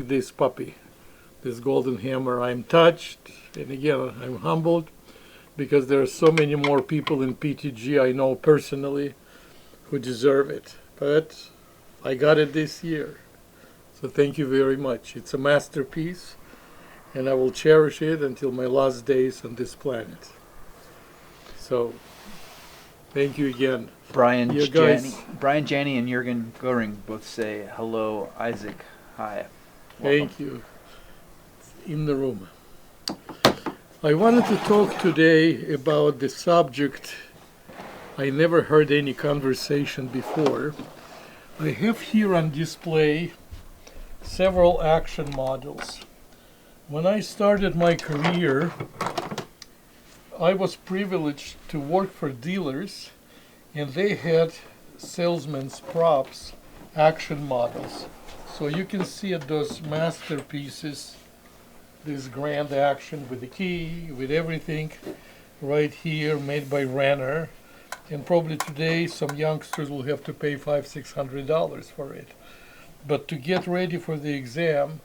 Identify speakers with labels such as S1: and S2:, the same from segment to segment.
S1: this puppy, this golden hammer. I'm touched, and again, I'm humbled because there are so many more people in PTG I know personally who deserve it. But I got it this year. So thank you very much. It's a masterpiece, and I will cherish it until my last days on this planet. So thank you again.
S2: Brian
S1: You
S2: Janney,
S1: guys,
S2: Brian Janney and Jürgen Goering both say hello, Isaac. Hi. Welcome.
S1: thank you. In the room. I wanted to talk today about the subject I never heard any conversation before. I have here on display several action models. When I started my career, I was privileged to work for dealers, and they had salesmen's props, action models. So you can see at those masterpieces, this grand action with the key, with everything right here, made by Renner. And probably today some youngsters will have to pay $500-600 for it. But to get ready for the exam,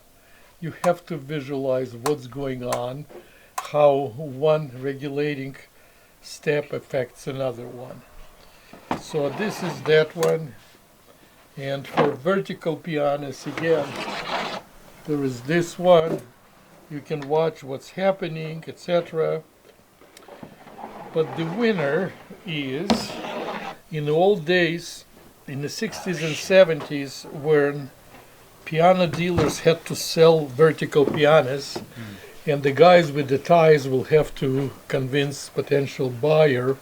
S1: you have to visualize what's going on, how one regulating step affects another one. So this is that one. And for vertical pianos, again, there is this one. You can watch what's happening, etc. But the winner is, in the old days, in the 60s and 70s, when piano dealers had to sell vertical pianos, and the guys with the ties will have to convince potential buyer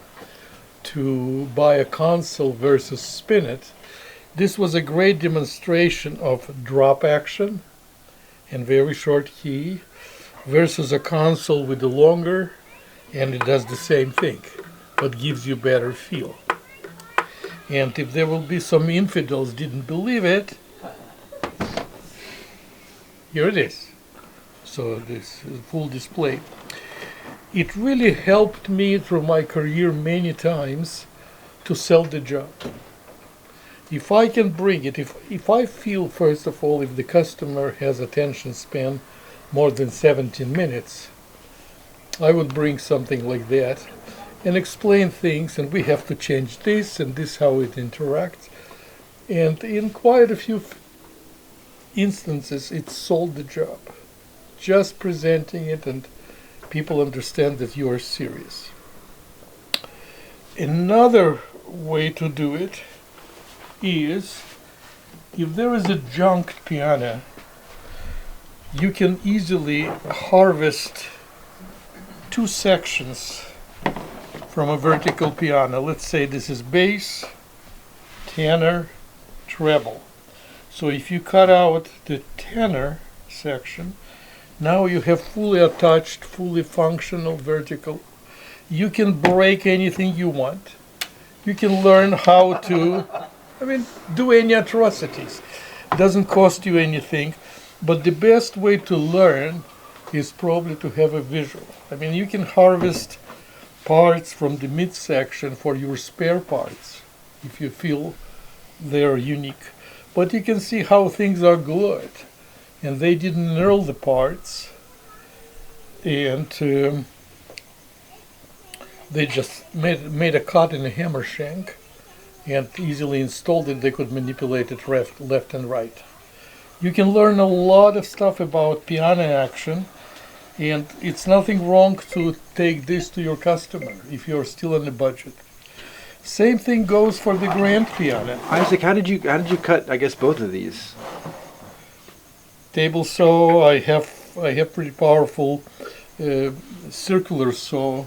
S1: to buy a console versus spin it. This was a great demonstration of drop action and very short key versus a console with the longer, and it does the same thing, but gives you better feel. And if there will be some infidels didn't believe it, here it is. So this is full display. It really helped me through my career many times to sell the job. If I can bring it, if I feel, first of all, if the customer has attention span more than 17 minutes, I would bring something like that and explain things, and we have to change this and this how it interacts. And in quite a few instances, it sold the job. Just presenting it, and people understand that you are serious. Another way to do it is, if there is a junked piano, you can easily harvest two sections from a vertical piano. Let's say this is bass, tenor, treble. So if you cut out the tenor section, now you have fully attached, fully functional vertical. You can break anything you want. You can learn how to, do any atrocities. It doesn't cost you anything, but the best way to learn is probably to have a visual. You can harvest parts from the midsection for your spare parts if you feel they're unique. But you can see how things are glued, and they didn't knurl the parts, and they just made a cut in a hammer shank and easily installed it. They could manipulate it left and right. You can learn a lot of stuff about piano action, and it's nothing wrong to take this to your customer if you're still on the budget. Same thing goes for the grand piano.
S2: Isaac, how did you cut, I guess, both of these?
S1: Table saw. I have pretty powerful circular saw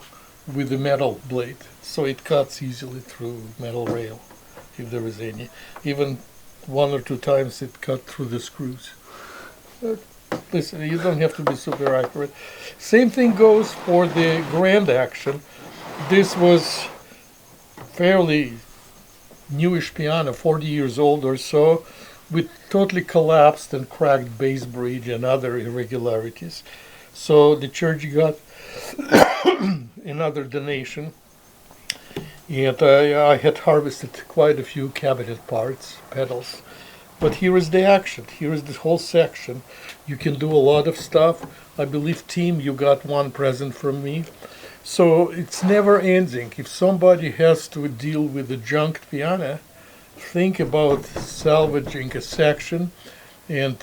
S1: with a metal blade, so it cuts easily through metal rail, if there is any. Even one or two times it cut through the screws. Listen, you don't have to be super accurate. Same thing goes for the grand action. This was fairly newish piano, 40 years old or so, with totally collapsed and cracked bass bridge and other irregularities. So the church got another donation, and I had harvested quite a few cabinet parts, pedals, But here is the action. Here is the whole section. You can do a lot of stuff. I believe, team, you got one present from me. So it's never ending. If somebody has to deal with a junked piano, think about salvaging a section, and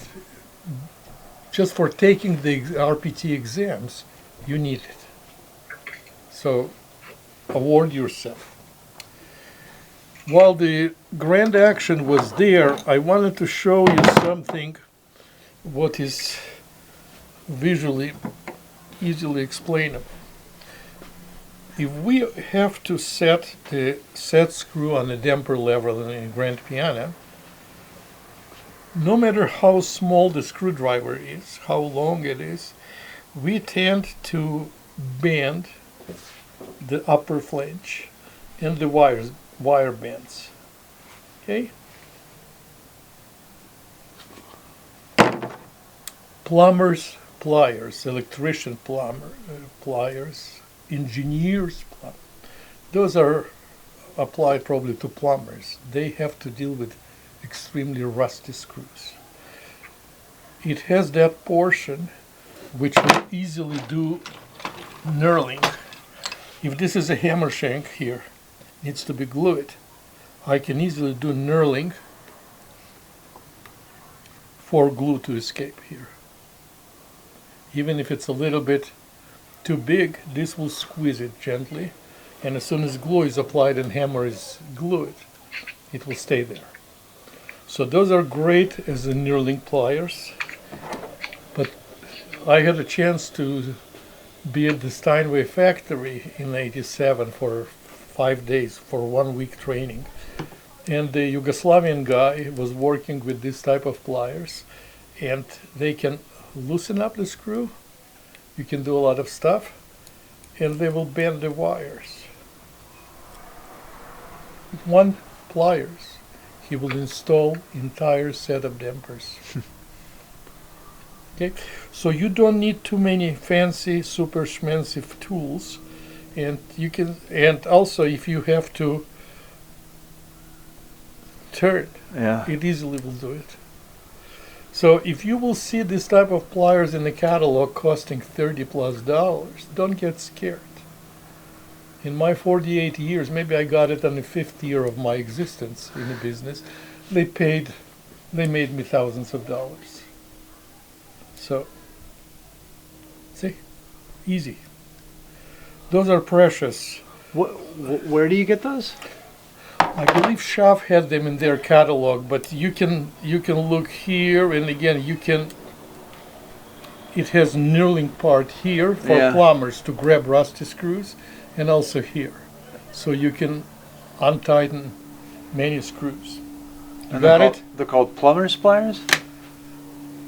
S1: just for taking the RPT exams, you need it. So award yourself. While the grand action was there, I wanted to show you something what is visually easily explainable. If we have to set the set screw on a damper level in a grand piano, no matter how small the screwdriver is, how long it is, we tend to bend the upper flange and the wire bends. Okay? Plumber's pliers, electrician pliers, engineers pliers, those are applied probably to plumbers. They have to deal with extremely rusty screws. It has that portion which will easily do knurling. If this is a hammer shank here, needs to be glued, I can easily do knurling for glue to escape here. Even if it's a little bit too big, this will squeeze it gently, and as soon as glue is applied and hammer is glued, it will stay there. So those are great as the knurling pliers, but I had a chance to be at the Steinway factory in '87 for 5 days for 1 week training, and the Yugoslavian guy was working with this type of pliers, and they can loosen up the screw, you can do a lot of stuff, and they will bend the wires. With one pliers, he will install entire set of dampers. Okay, so you don't need too many fancy, super schmancy tools, and you can. And also, if you have to turn, it easily will do it. So if you will see this type of pliers in the catalog costing $30+, don't get scared. In my 48 years, maybe I got it on the 5th year of my existence in the business, they made me thousands of dollars. So, see, easy. Those are precious.
S2: Where do you get those?
S1: I believe Schaff had them in their catalog, but you can look here, and again it has knurling part here for plumbers to grab rusty screws, and also here, so you can untighten many screws. You got it?
S2: They're called plumber's pliers?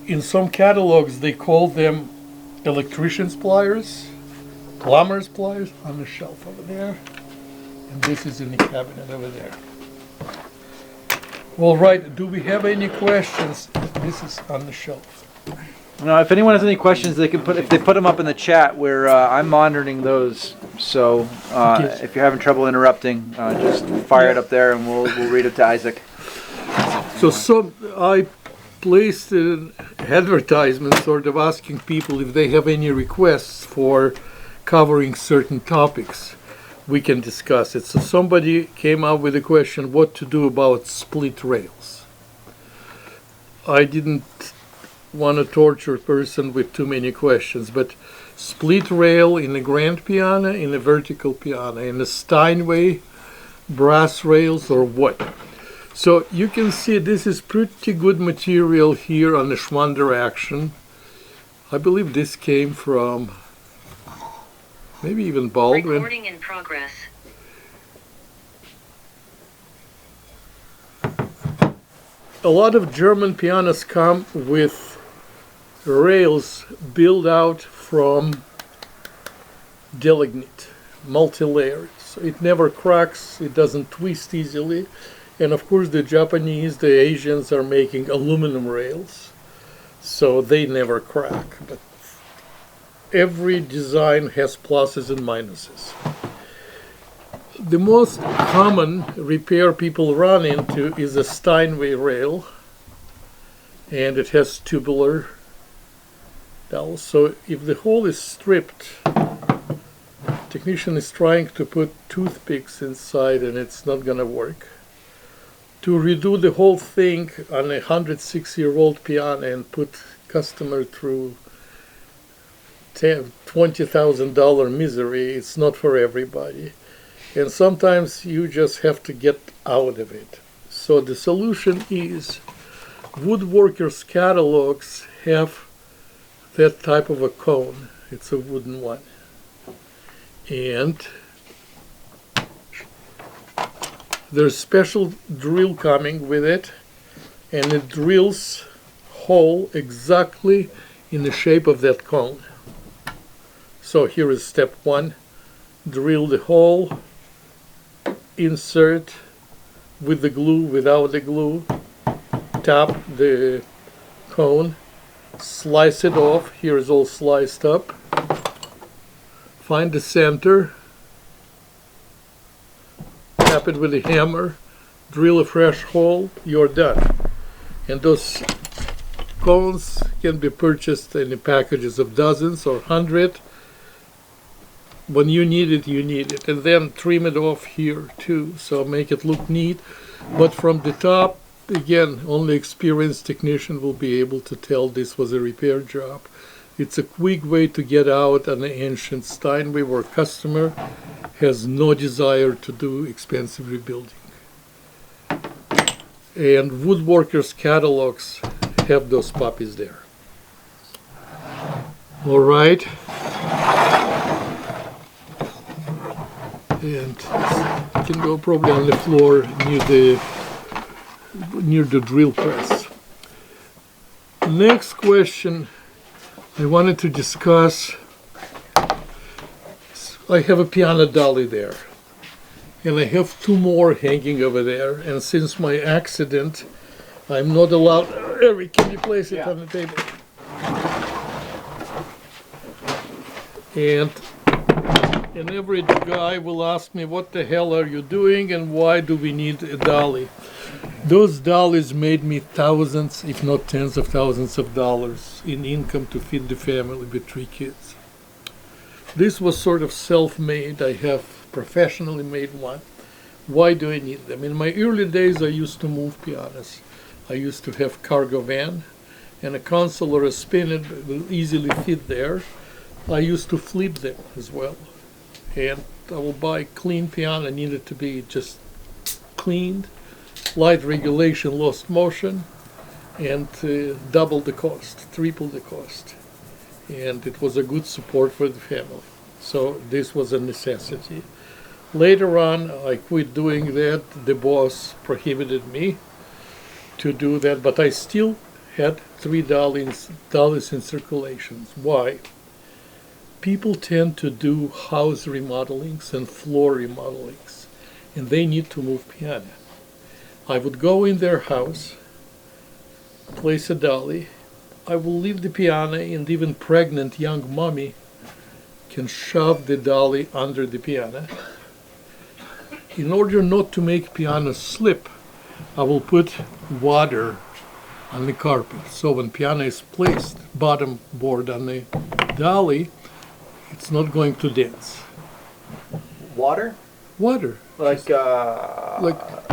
S1: In some catalogs they call them electrician's pliers, plumber's pliers, on the shelf over there. And this is in the cabinet over there. All right, do we have any questions? This is on the shelf.
S2: No, if anyone has any questions, they can if they put them up in the chat. Where I'm monitoring those, so if you're having trouble interrupting, just fire it up there, and we'll read it to Isaac.
S1: So I placed an advertisement, sort of asking people if they have any requests for covering certain topics. We can discuss it. So somebody came up with a question, what to do about split rails. I didn't want to torture a person with too many questions, but split rail in a grand piano, in a vertical piano, in a Steinway, brass rails, or what? So you can see this is pretty good material here on the Schwander action. I believe this came from maybe even Baldwin.
S3: Recording in progress.
S1: A lot of German pianos come with rails built out from delignite, multi-layered. So it never cracks, it doesn't twist easily. And of course the Japanese, the Asians are making aluminum rails, so they never crack. But every design has pluses and minuses. The most common repair people run into is a Steinway rail and it has tubular dowels. So if the hole is stripped, technician is trying to put toothpicks inside and it's not gonna work. To redo the whole thing on a 106-year-old piano and put customer through $20,000 misery, it's not for everybody. And sometimes you just have to get out of it. So the solution is woodworkers' catalogs have that type of a cone. It's a wooden one. And there's special drill coming with it, and it drills hole exactly in the shape of that cone. So here is step one. Drill the hole, insert with the glue, without the glue, tap the cone, slice it off. Here is all sliced up. Find the center, tap it with a hammer, drill a fresh hole, you're done. And those cones can be purchased in packages of dozens or 100. When you need it, you need it. And then trim it off here too, so make it look neat. But from the top, again, only experienced technician will be able to tell this was a repair job. It's a quick way to get out on the ancient Steinway where customer has no desire to do expensive rebuilding. And woodworkers' catalogs have those puppies there. All right. And it can go probably on the floor near the drill press. Next question I wanted to discuss. I have a piano dolly there, and I have two more hanging over there. And since my accident, I'm not allowed. Eric, can you place it on the table? And an average guy will ask me, what the hell are you doing and why do we need a dolly? Those dollies made me thousands, if not tens of thousands of dollars in income to feed the family with 3 kids. This was sort of self-made. I have professionally made one. Why do I need them? In my early days, I used to move pianos. I used to have cargo van, and a console or a spinner will easily fit there. I used to flip them as well. And I will buy clean piano, needed to be just cleaned, light regulation, lost motion, and double the cost, triple the cost. And it was a good support for the family. So this was a necessity. Later on, I quit doing that. The boss prohibited me to do that, but I still had $3 in circulation. Why? People tend to do house remodelings and floor remodelings, and they need to move piano. I would go in their house, place a dolly, I will leave the piano, and even pregnant young mommy can shove the dolly under the piano. In order not to make piano slip, I will put water on the carpet. So when piano is placed bottom board on the dolly, it's not going to dance.
S2: Water?
S1: Water.
S2: Like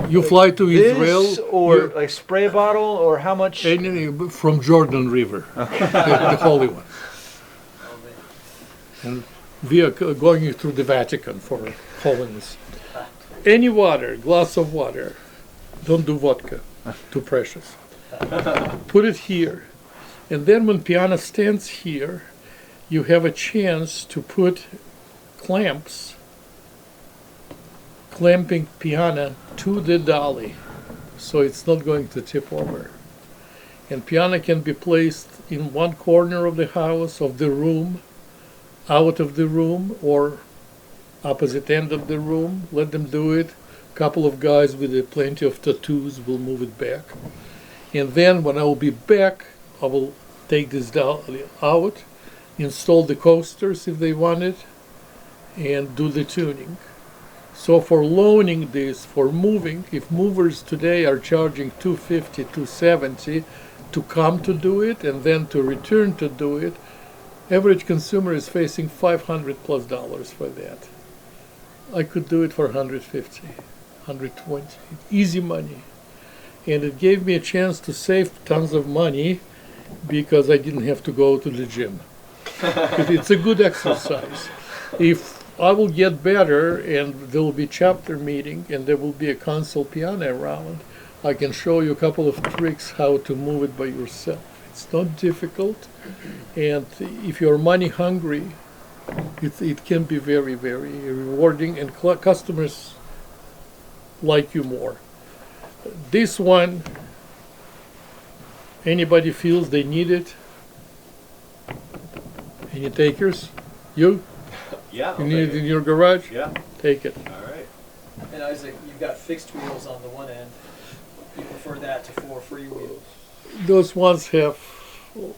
S1: you fly to Israel,
S2: or like spray bottle, or how much?
S1: Anything from Jordan River, the holy one. And we are going through the Vatican for holiness. Any water, glass of water. Don't do vodka, too precious. Put it here, and then when piano stands here, you have a chance to put clamps, clamping piano to the dolly, so it's not going to tip over. And piano can be placed in one corner of the house, of the room, out of the room, or opposite end of the room. Let them do it. A couple of guys with plenty of tattoos will move it back. And then when I will be back, I will take this dolly out, install the coasters if they want it, and do the tuning. So for loaning this, for moving, if movers today are charging $250, $270, to come to do it and then to return to do it, average consumer is facing $500+ for that. I could do it for 150, 120, easy money. And it gave me a chance to save tons of money because I didn't have to go to the gym. It's a good exercise. If I will get better and there will be chapter meeting and there will be a console piano around, I can show you a couple of tricks how to move it by yourself. It's not difficult, and if you're money hungry, it can be very, very rewarding, and customers like you more. This one, anybody feels they need it? Any takers? You?
S3: Yeah.
S1: You need it in your garage?
S3: Yeah.
S1: Take it.
S3: All right.
S4: And Isaac, you've got fixed wheels on the one end. You prefer that to 4 free wheels.
S1: Those ones have,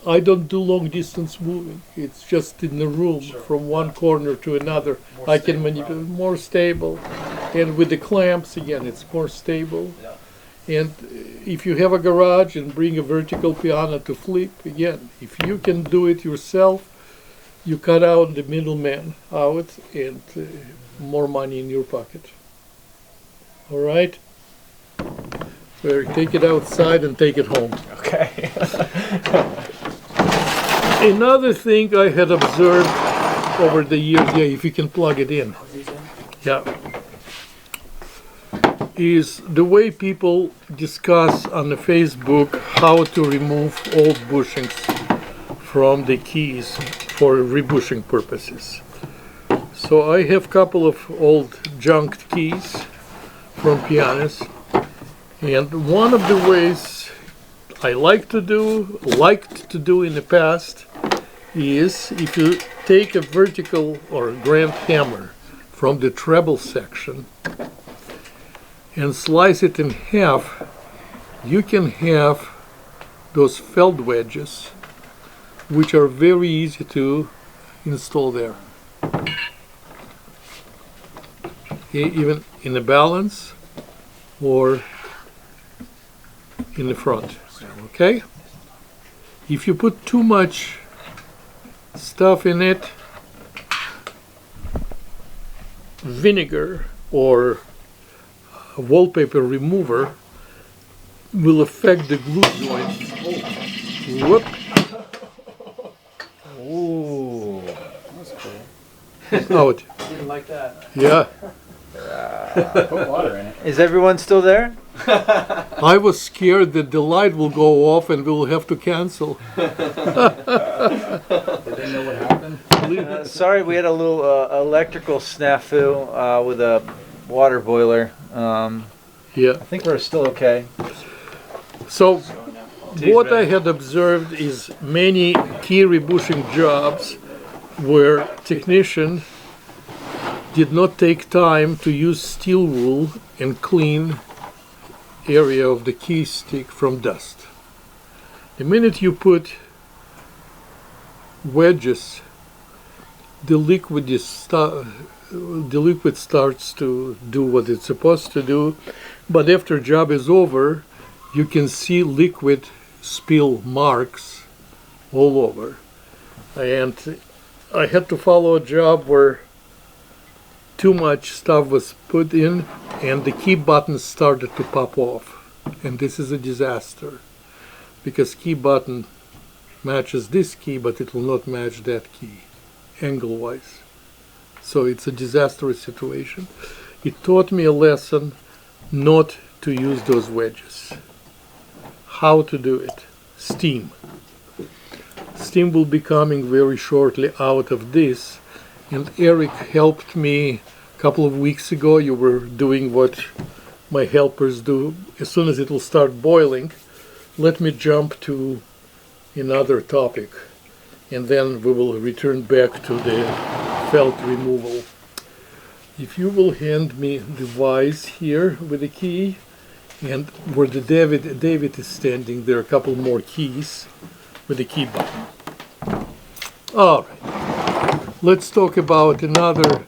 S1: I don't do long distance moving. It's just in the room
S4: Sure.
S1: from one corner to another.
S4: More
S1: I can
S4: stable,
S1: manipulate,
S4: probably.
S1: more stable. And with the clamps, again, it's more stable.
S4: Yeah.
S1: And if you have a garage and bring a vertical piano to flip, again, if you can do it yourself, you cut out the middleman out and more money in your pocket. All right? So take it outside and take it home.
S2: Okay.
S1: Another thing I had observed over the years, yeah, if you can plug it in, yeah, is the way people discuss on the Facebook how to remove old bushings from the keys for rebushing purposes. So I have a couple of old junked keys from pianos, and one of the ways I liked to do in the past is if you take a vertical or grand hammer from the treble section and slice it in half, you can have those felt wedges, which are very easy to install there. Even in the balance or in the front, okay? If you put too much stuff in it, vinegar or a wallpaper remover will affect the glue joint. Whoop.
S2: Ooh. That's cool.
S1: Out.
S4: Didn't like that.
S1: Yeah.
S3: Put water in it.
S2: Is everyone still there?
S1: I was scared that the light will go off and we'll have to cancel.
S3: Did they know what happened?
S2: Sorry, we had a little electrical snafu with a water boiler.
S1: Yeah.
S2: I think we're still okay.
S1: So what I had observed is many key rebushing jobs where technician did not take time to use steel wool and clean area of the key stick from dust. The minute you put wedges, the liquid starts to do what it's supposed to do, but after job is over, you can see liquid spill marks all over. And I had to follow a job where too much stuff was put in and the key buttons started to pop off. And this is a disaster because key button matches this key, but it will not match that key angle-wise. So it's a disastrous situation. It taught me a lesson not to use those wedges. How to do it. Steam. Steam will be coming very shortly out of this. And Eric helped me a couple of weeks ago. You were doing what my helpers do. As soon as it will start boiling, let me jump to another topic. And then we will return back to the felt removal. If you will hand me the vise here with the key, and where the David is standing, there are a couple more keys with the key button. All right. Let's talk about another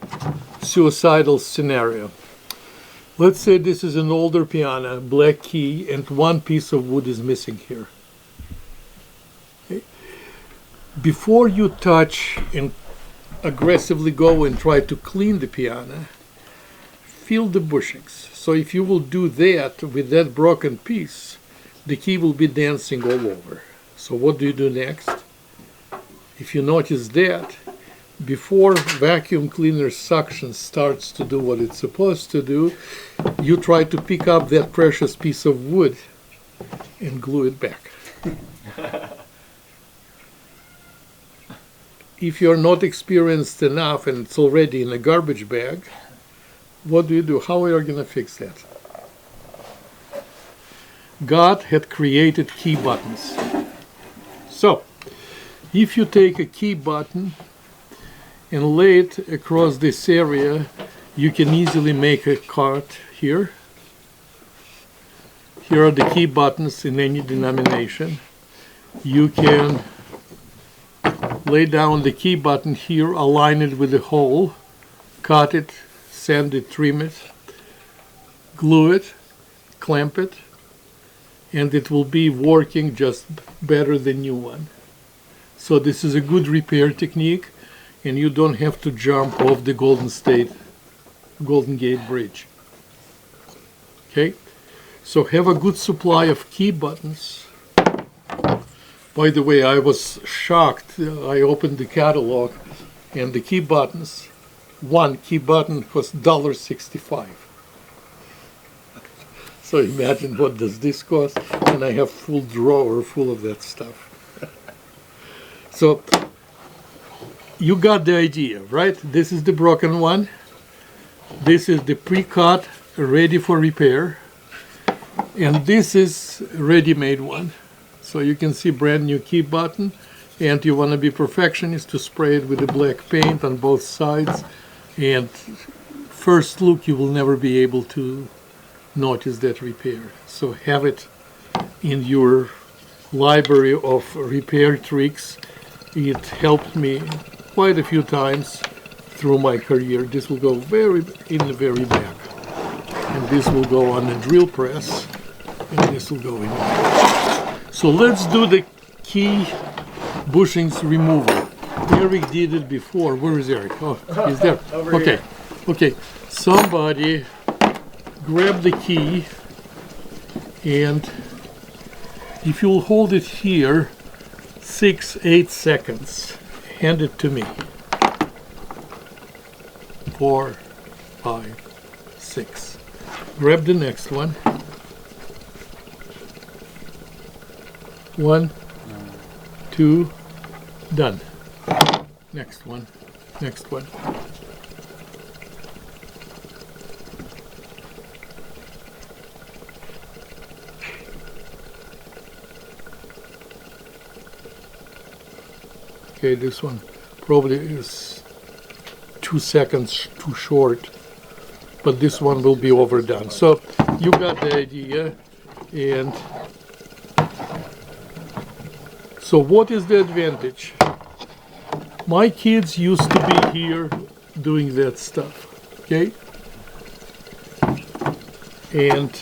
S1: suicidal scenario. Let's say this is an older piano, black key, and one piece of wood is missing here. before you touch and aggressively go and try to clean the piano, feel the bushings. So if you will do that with that broken piece, the key will be dancing all over. So what do you do next? If you notice that, before vacuum cleaner suction starts to do what it's supposed to do, you try to pick up that precious piece of wood and glue it back. If you're not experienced enough and it's already in a garbage bag, what do you do? How are you going to fix that? God had created key buttons. So, if you take a key button and lay it across this area, you can easily make a cut here. Here are the key buttons in any denomination. You can lay down the key button here, align it with the hole, cut it, sand it, trim it, glue it, clamp it, and it will be working just better than new one. So this is a good repair technique, and you don't have to jump off the Golden Gate Bridge. Okay? So have a good supply of key buttons. By the way, I was shocked. I opened the catalog, and the key buttons, one key button was $1.65. So imagine what does this cost, and I have full drawer full of that stuff. So you got the idea, right? This is the broken one. This is the pre-cut, ready for repair. And this is ready-made one. So you can see brand new key button, and you want to be perfectionist to spray it with the black paint on both sides. And first look, you will never be able to notice that repair. So have it in your library of repair tricks. It helped me quite a few times through my career. This will go in the very back, and this will go on the drill press, and this will go in. So let's do the key bushings removal. Eric did it before. Where is Eric? Oh, he's there. Okay, okay. Somebody grab the key, and if you'll hold it here 6-8 seconds, hand it to me. 4, 5, 6. Grab the next one. 1, 2, done. Next one. Next one. Okay, this one probably is 2 seconds too short, but this one will be overdone. So you got the idea. And so what is the advantage? My kids used to be here doing that stuff, okay? And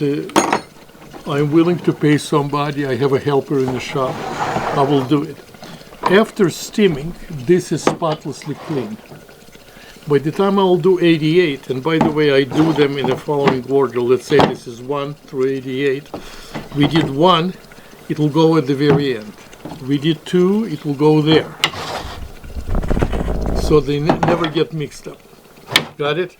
S1: I'm willing to pay somebody. I have a helper in the shop. I will do it. After steaming, this is spotlessly clean. By the time I'll do 88, and by the way, I do them in the following order. Let's say this is 1 through 88. We did 1, it will go at the very end. We did 2, it will go there. So they never get mixed up. Got it?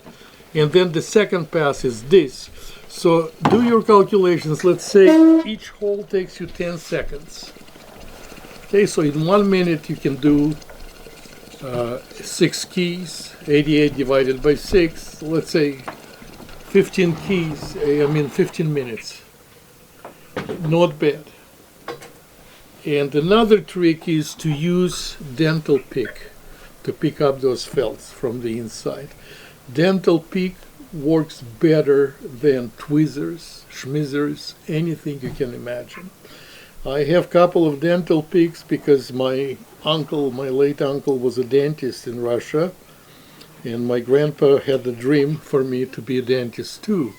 S1: And then the second pass is this. So do your calculations. Let's say each hole takes you 10 seconds. Okay, so in 1 minute you can do 6 keys, 88 divided by 6, let's say 15 keys, 15 minutes. Not bad. And another trick is to use dental pick to pick up those felts from the inside. Dental pick works better than tweezers, schmizzers, anything you can imagine. I have a couple of dental picks because my late uncle was a dentist in Russia, and my grandpa had a dream for me to be a dentist too.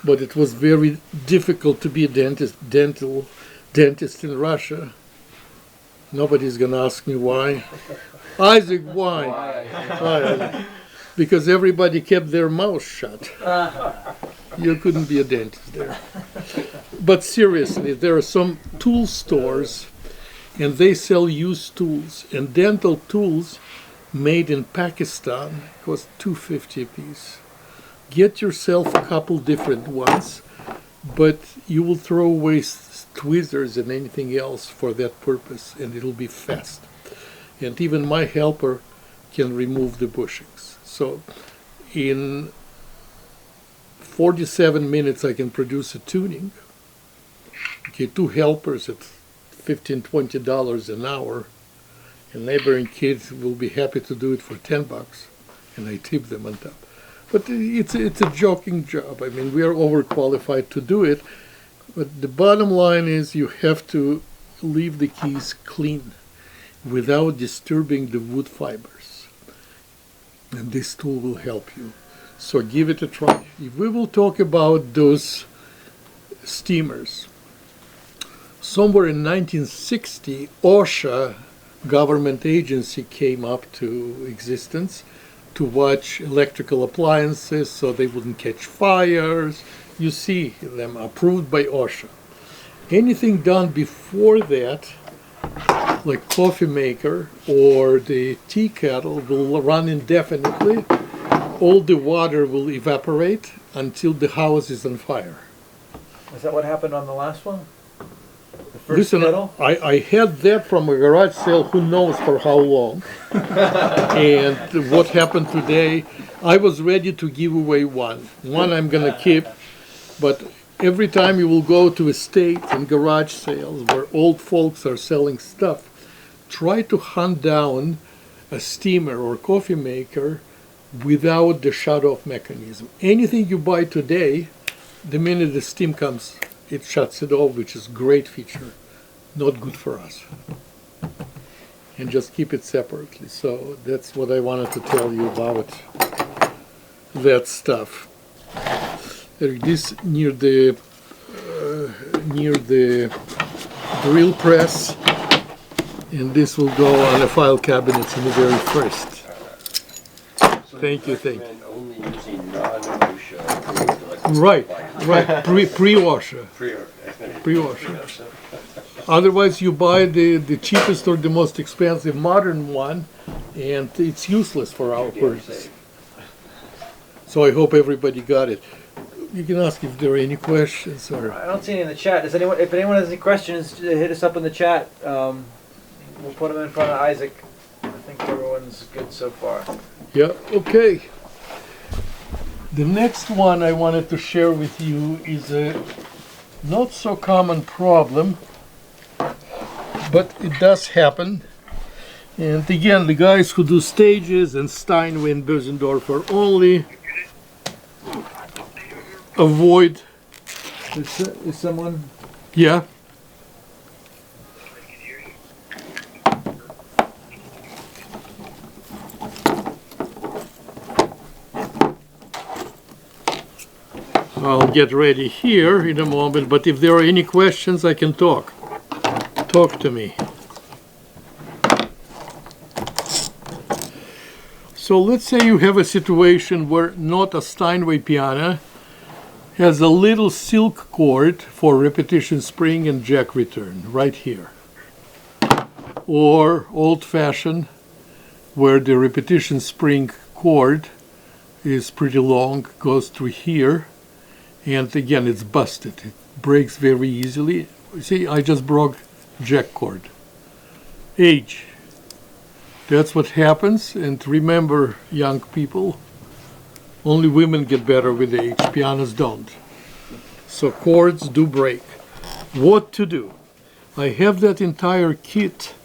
S1: But it was very difficult to be a dentist in Russia Nobody's going to ask me why. Isaac, why? Why? Because everybody kept their mouth shut. You couldn't be a dentist there. But seriously, there are some tool stores, and they sell used tools. And dental tools made in Pakistan cost $2.50 a piece. Get yourself a couple different ones, but you will throw away tweezers and anything else for that purpose, and it'll be fast. And even my helper can remove the bushings. So in 47 minutes I can produce a tuning. Okay, 2 helpers at $15, $20 an hour, and neighboring kids will be happy to do it for $10, and I tip them on top. But it's a joking job. I mean, we are overqualified to do it, but the bottom line is you have to leave the keys clean without disturbing the wood fibers. And this tool will help you. So give it a try. If we will talk about those steamers. Somewhere in 1960, OSHA, government agency, came up to existence to watch electrical appliances so they wouldn't catch fires. You see them approved by OSHA. Anything done before that, like coffee maker or the tea kettle, will run indefinitely. All the water will evaporate until the house is on fire.
S2: Is that what happened on the last one? The first
S1: Listen,
S2: kettle?
S1: I had that from a garage sale, who knows for how long. And what happened today, I was ready to give away one. One I'm going to keep, but every time you will go to estates and garage sales where old folks are selling stuff, try to hunt down a steamer or coffee maker without the shut-off mechanism. Anything you buy today, the minute the steam comes, it shuts it off, which is a great feature. Not good for us. And just keep it separately. So that's what I wanted to tell you about that stuff. This near the drill press, and this will go on the file cabinets in the very first. Thank you, thank you.
S5: Only using non-OSHA.
S1: Right. Pre-washer. Pre-washer. Otherwise, you buy the cheapest or the most expensive modern one, and it's useless for our purpose. So I hope everybody got it. You can ask if there are any questions or.
S2: I don't see any in the chat. Does anyone? If anyone has any questions, hit us up in the chat. We'll put them in front of Isaac. I think everyone's good so far.
S1: Yeah, okay. The next one I wanted to share with you is a not so common problem, but it does happen. And again, the guys who do stages and Steinway and Bösendorfer only avoid.
S2: Is someone?
S1: Yeah. I'll get ready here in a moment, but if there are any questions, I can talk. Talk to me. So let's say you have a situation where not a Steinway piano has a little silk cord for repetition spring and jack return right here. Or old-fashioned, where the repetition spring cord is pretty long, goes through here. And again, it's busted. It breaks very easily. See, I just broke jack cord. Age. That's what happens. And remember, young people, only women get better with age. Pianos don't. So cords do break. What to do? I have that entire kit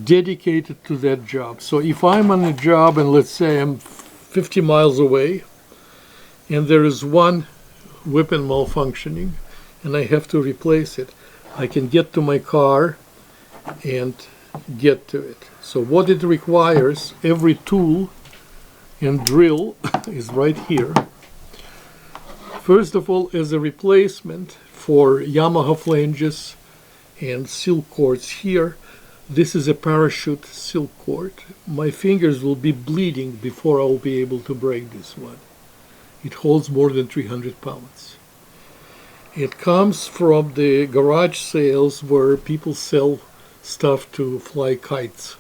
S1: dedicated to that job. So if I'm on a job and let's say I'm 50 miles away and there is one weapon malfunctioning and I have to replace it, I can get to my car and get to it. So what it requires, every tool and drill is right here. First of all, as a replacement for Yamaha flanges and silk cords here, This is a parachute silk cord. My fingers will be bleeding before I'll be able to break this one. It holds more than 300 pounds. It comes from the garage sales where people sell stuff to fly kites.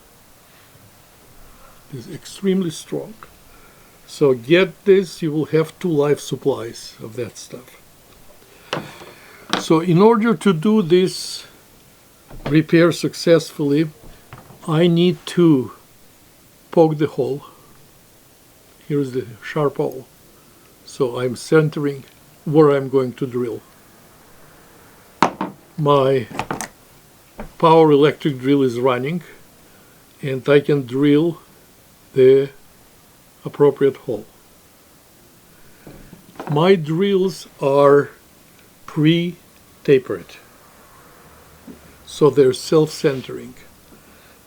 S1: It's extremely strong. So get this, you will have 2 life supplies of that stuff. So in order to do this repair successfully, I need to poke the hole. Here's the sharp hole. So I'm centering where I'm going to drill. My power electric drill is running, and I can drill the appropriate hole. My drills are pre-tapered, so they're self-centering.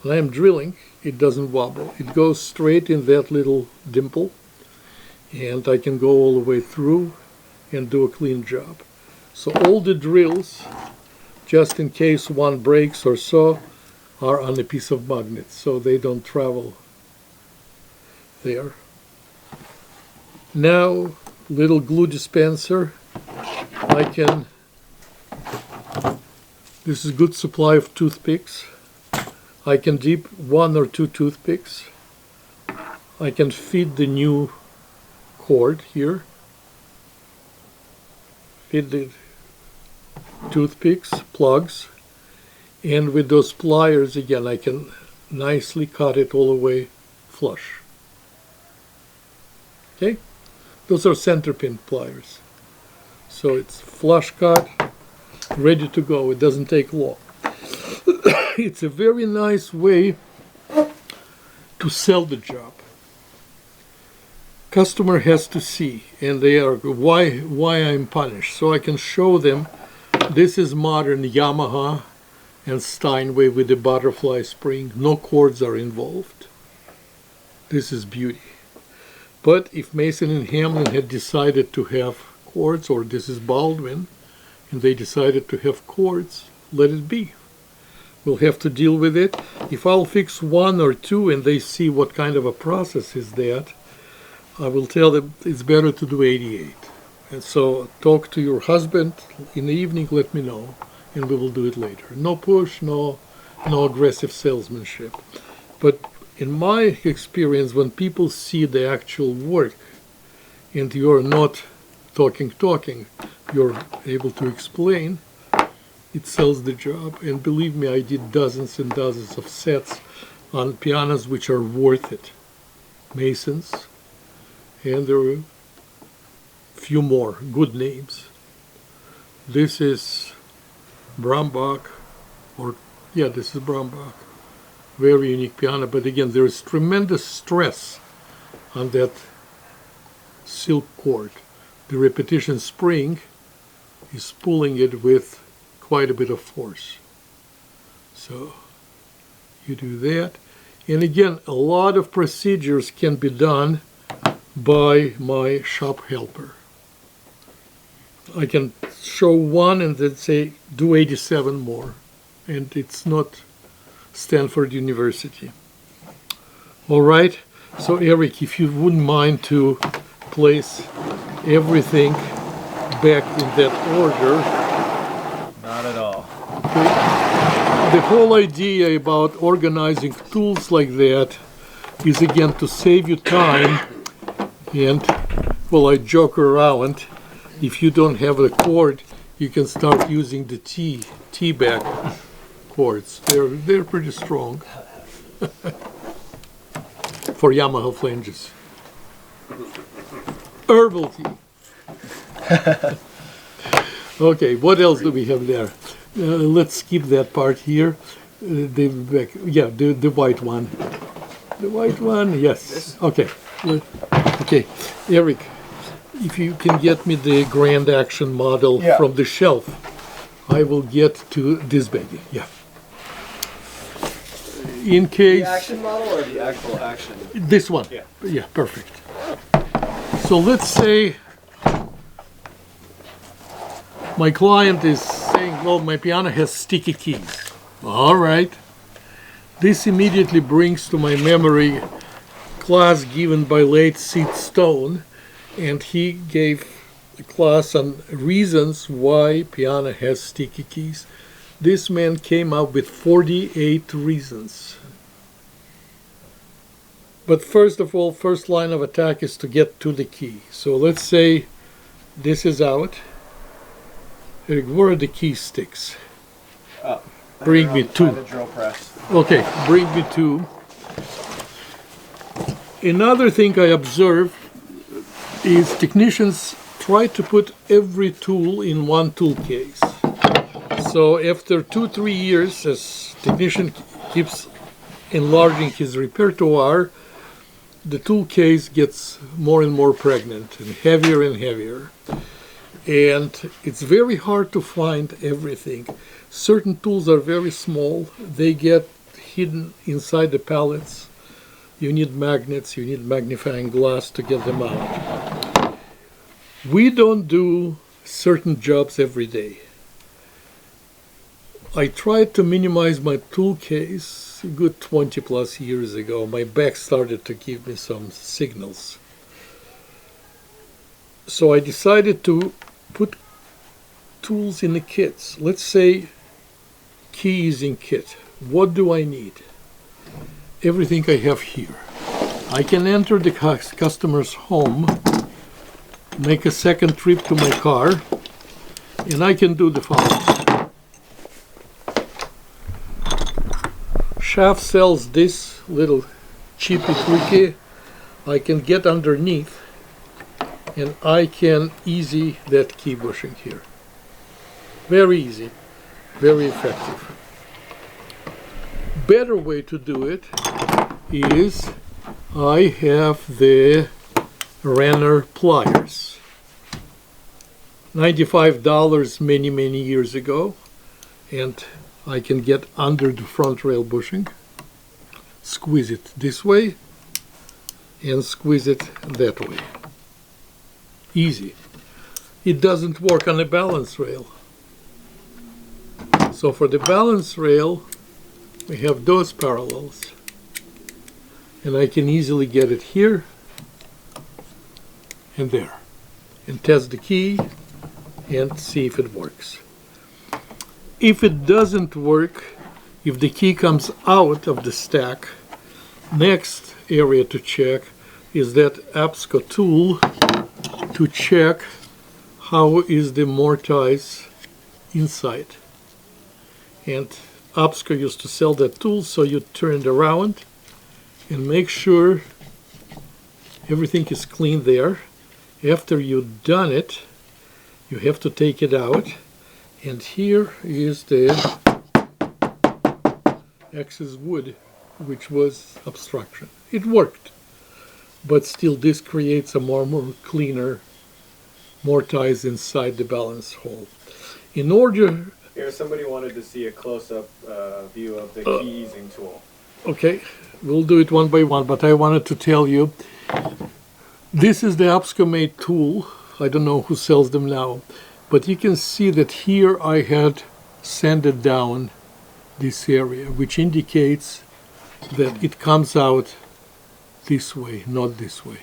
S1: When I'm drilling, it doesn't wobble. It goes straight in that little dimple, and I can go all the way through and do a clean job. So all the drills, just in case one breaks or so, are on a piece of magnet, so they don't travel there. Now, little glue dispenser. This is good supply of toothpicks. I can dip 1 or 2 toothpicks. I can feed the new cord here. Feed the toothpicks, plugs, and with those pliers again I can nicely cut it all the way flush. Okay, those are center pin pliers. So it's flush cut, ready to go. It doesn't take long. It's a very nice way to sell the job. Customer has to see, and they are why I'm punished. So I can show them this is modern Yamaha and Steinway with the butterfly spring. No cords are involved. This is beauty. But if Mason and Hamlin had decided to have cords, or this is Baldwin, and they decided to have cords, let it be. We'll have to deal with it. If I'll fix 1 or 2 and they see what kind of a process is that, I will tell them it's better to do 88. And so talk to your husband in the evening, let me know, and we will do it later. No push, no aggressive salesmanship. But in my experience, when people see the actual work and you're not talking, you're able to explain, it sells the job. And believe me, I did dozens and dozens of sets on pianos which are worth it. Masons, and there are a few more good names. This is Brambach, this is Brambach. Very unique piano, but again, there is tremendous stress on that silk cord. The repetition spring is pulling it with quite a bit of force. So you do that. And again, a lot of procedures can be done by my shop helper. I can show 1 and then say, do 87 more. And it's not Stanford University. All right. So Eric, if you wouldn't mind to place everything back in that order.
S3: Not at all.
S1: The whole idea about organizing tools like that is again to save you time. And well, I joke around. If you don't have a cord, you can start using the T-back cords. They're pretty strong for Yamaha flanges. Herbal tea. Okay, what else do we have there? Let's skip that part here. The white one. The white one, yes. Okay. Okay, Eric, if you can get me the Grand Action model from the shelf, I will get to this baby. Yeah. In case.
S4: The action model or the actual action?
S1: This one. Yeah, perfect. So let's say my client is saying, well, my piano has sticky keys. All right. This immediately brings to my memory class given by late Sid Stone, and he gave a class on reasons why piano has sticky keys. This man came up with 48 reasons. But first of all, first line of attack is to get to the key. So let's say this is out. Eric, where are the key sticks? Bring me two.
S2: The drill press.
S1: Okay, bring me two. Another thing I observe is technicians try to put every tool in one tool case. So after 2-3 years, as technician keeps enlarging his repertoire, the tool case gets more and more pregnant and heavier. And it's very hard to find everything. Certain tools are very small. They get hidden inside the pallets. You need magnets, you need magnifying glass to get them out. We don't do certain jobs every day. I tried to minimize my tool case a good 20 plus years ago. My back started to give me some signals. So I decided to put tools in the kits. Let's say keys in kit. What do I need? Everything I have here. I can enter the customer's home, make a second trip to my car, and I can do the following. Shaft sells this little cheapy quickie. I can get underneath and I can easy that key bushing here. Very easy, very effective. Better way to do it is I have the Renner pliers. $95 many years ago, and I can get under the front rail bushing, squeeze it this way and squeeze it that way. Easy. It doesn't work on a balance rail. So for the balance rail, we have those parallels. And I can easily get it here and there. And test the key and see if it works. If it doesn't work, if the key comes out of the stack, next area to check is that APSCO tool to check how is the mortise inside. And APSCO used to sell that tool, so you turn it around and make sure everything is clean there. After you've done it, you have to take it out. And here is the excess wood, which was obstruction. It worked, but still this creates a more cleaner mortise inside the balance hole. In order...
S3: Here, somebody wanted to see a close-up view of the key easing tool.
S1: Okay, we'll do it one by one, but I wanted to tell you, this is the APSCO made tool. I don't know who sells them now, but you can see that here I had sanded down this area, which indicates that it comes out this way, not this way.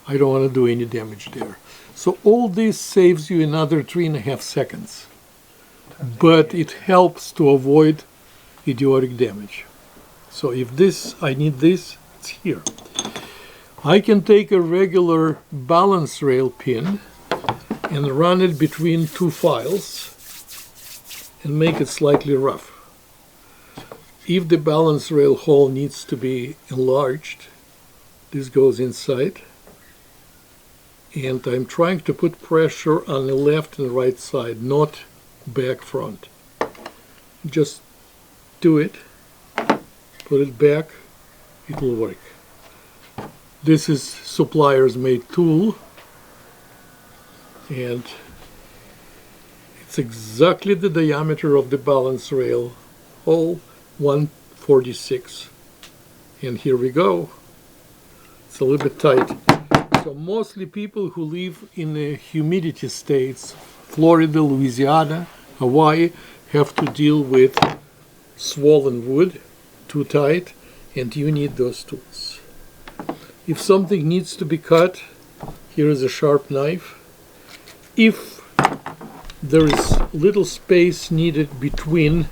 S1: I don't want to do any damage there. So all this saves you another 3.5 seconds, but it helps to avoid idiotic damage. So if this, I need this, it's here. I can take a regular balance rail pin and run it between two files and make it slightly rough. If the balance rail hole needs to be enlarged, this goes inside. And I'm trying to put pressure on the left and right side, not back front. Just do it, put it back, it will work. This is supplier's made tool, and it's exactly the diameter of the balance rail hole, 146. And here we go. It's a little bit tight. So mostly people who live in the humidity states, Florida, Louisiana, Hawaii, have to deal with swollen wood. too tight, and you need those tools. If something needs to be cut, here is a sharp knife. If there is little space needed between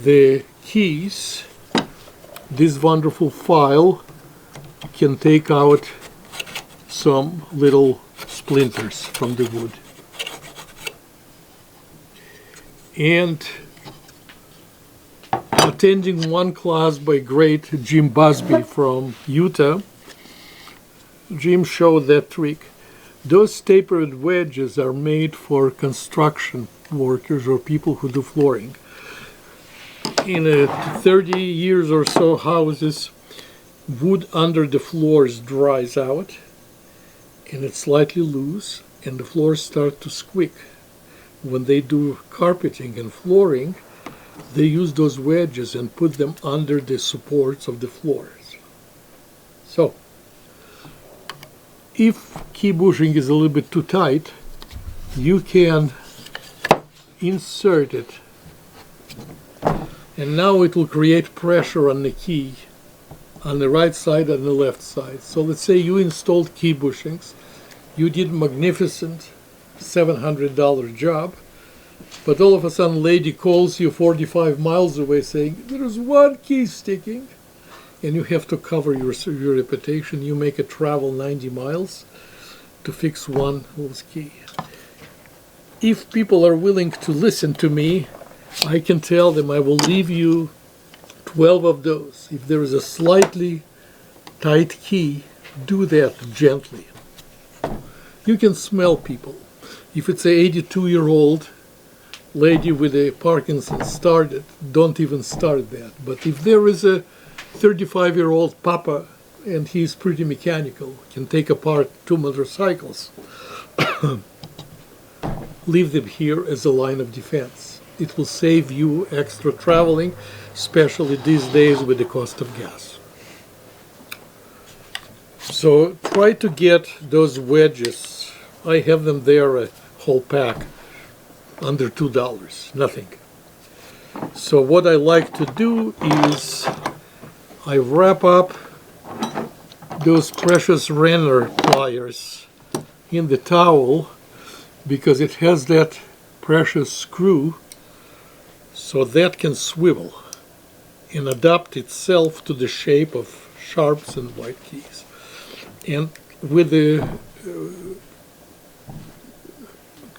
S1: the keys, this wonderful file can take out some little splinters from the wood. And attending one class by great Jim Busby from Utah, Jim showed that trick. Those tapered wedges are made for construction workers or people who do flooring. In 30 years or so houses, wood under the floors dries out and it's slightly loose and the floors start to squeak. When they do carpeting and flooring, they use those wedges and put them under the supports of the floors. So, if key bushing is a little bit too tight, you can insert it, and now it will create pressure on the key on the right side and the left side. So let's say you installed key bushings, you did a magnificent $700 job, but all of a sudden lady calls you 45 miles away saying, there's one key sticking, and you have to cover your reputation. You make a travel 90 miles to fix one loose key. If people are willing to listen to me, I can tell them I will leave you 12 of those. If there is a slightly tight key, do that gently. You can smell people. If it's an 82-year-old lady with a Parkinson's started, don't even start that. But if there is a 35-year-old papa and he's pretty mechanical, can take apart 2 motorcycles, leave them here as a line of defense. It will save you extra traveling, especially these days with the cost of gas. So try to get those wedges. I have them there, a whole pack, under $2, nothing. So what I like to do is I wrap up those precious Renner pliers in the towel because it has that precious screw, so that can swivel and adapt itself to the shape of sharps and white keys. And with the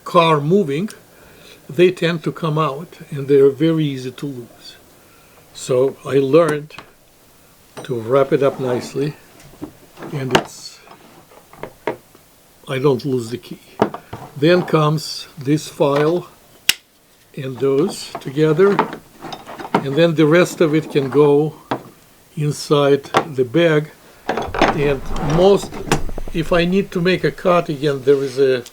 S1: car moving, they tend to come out and they're very easy to lose. So I learned to wrap it up nicely, and I don't lose the key. Then comes this file and those together, and then the rest of it can go inside the bag. And if I need to make a cut again, there is a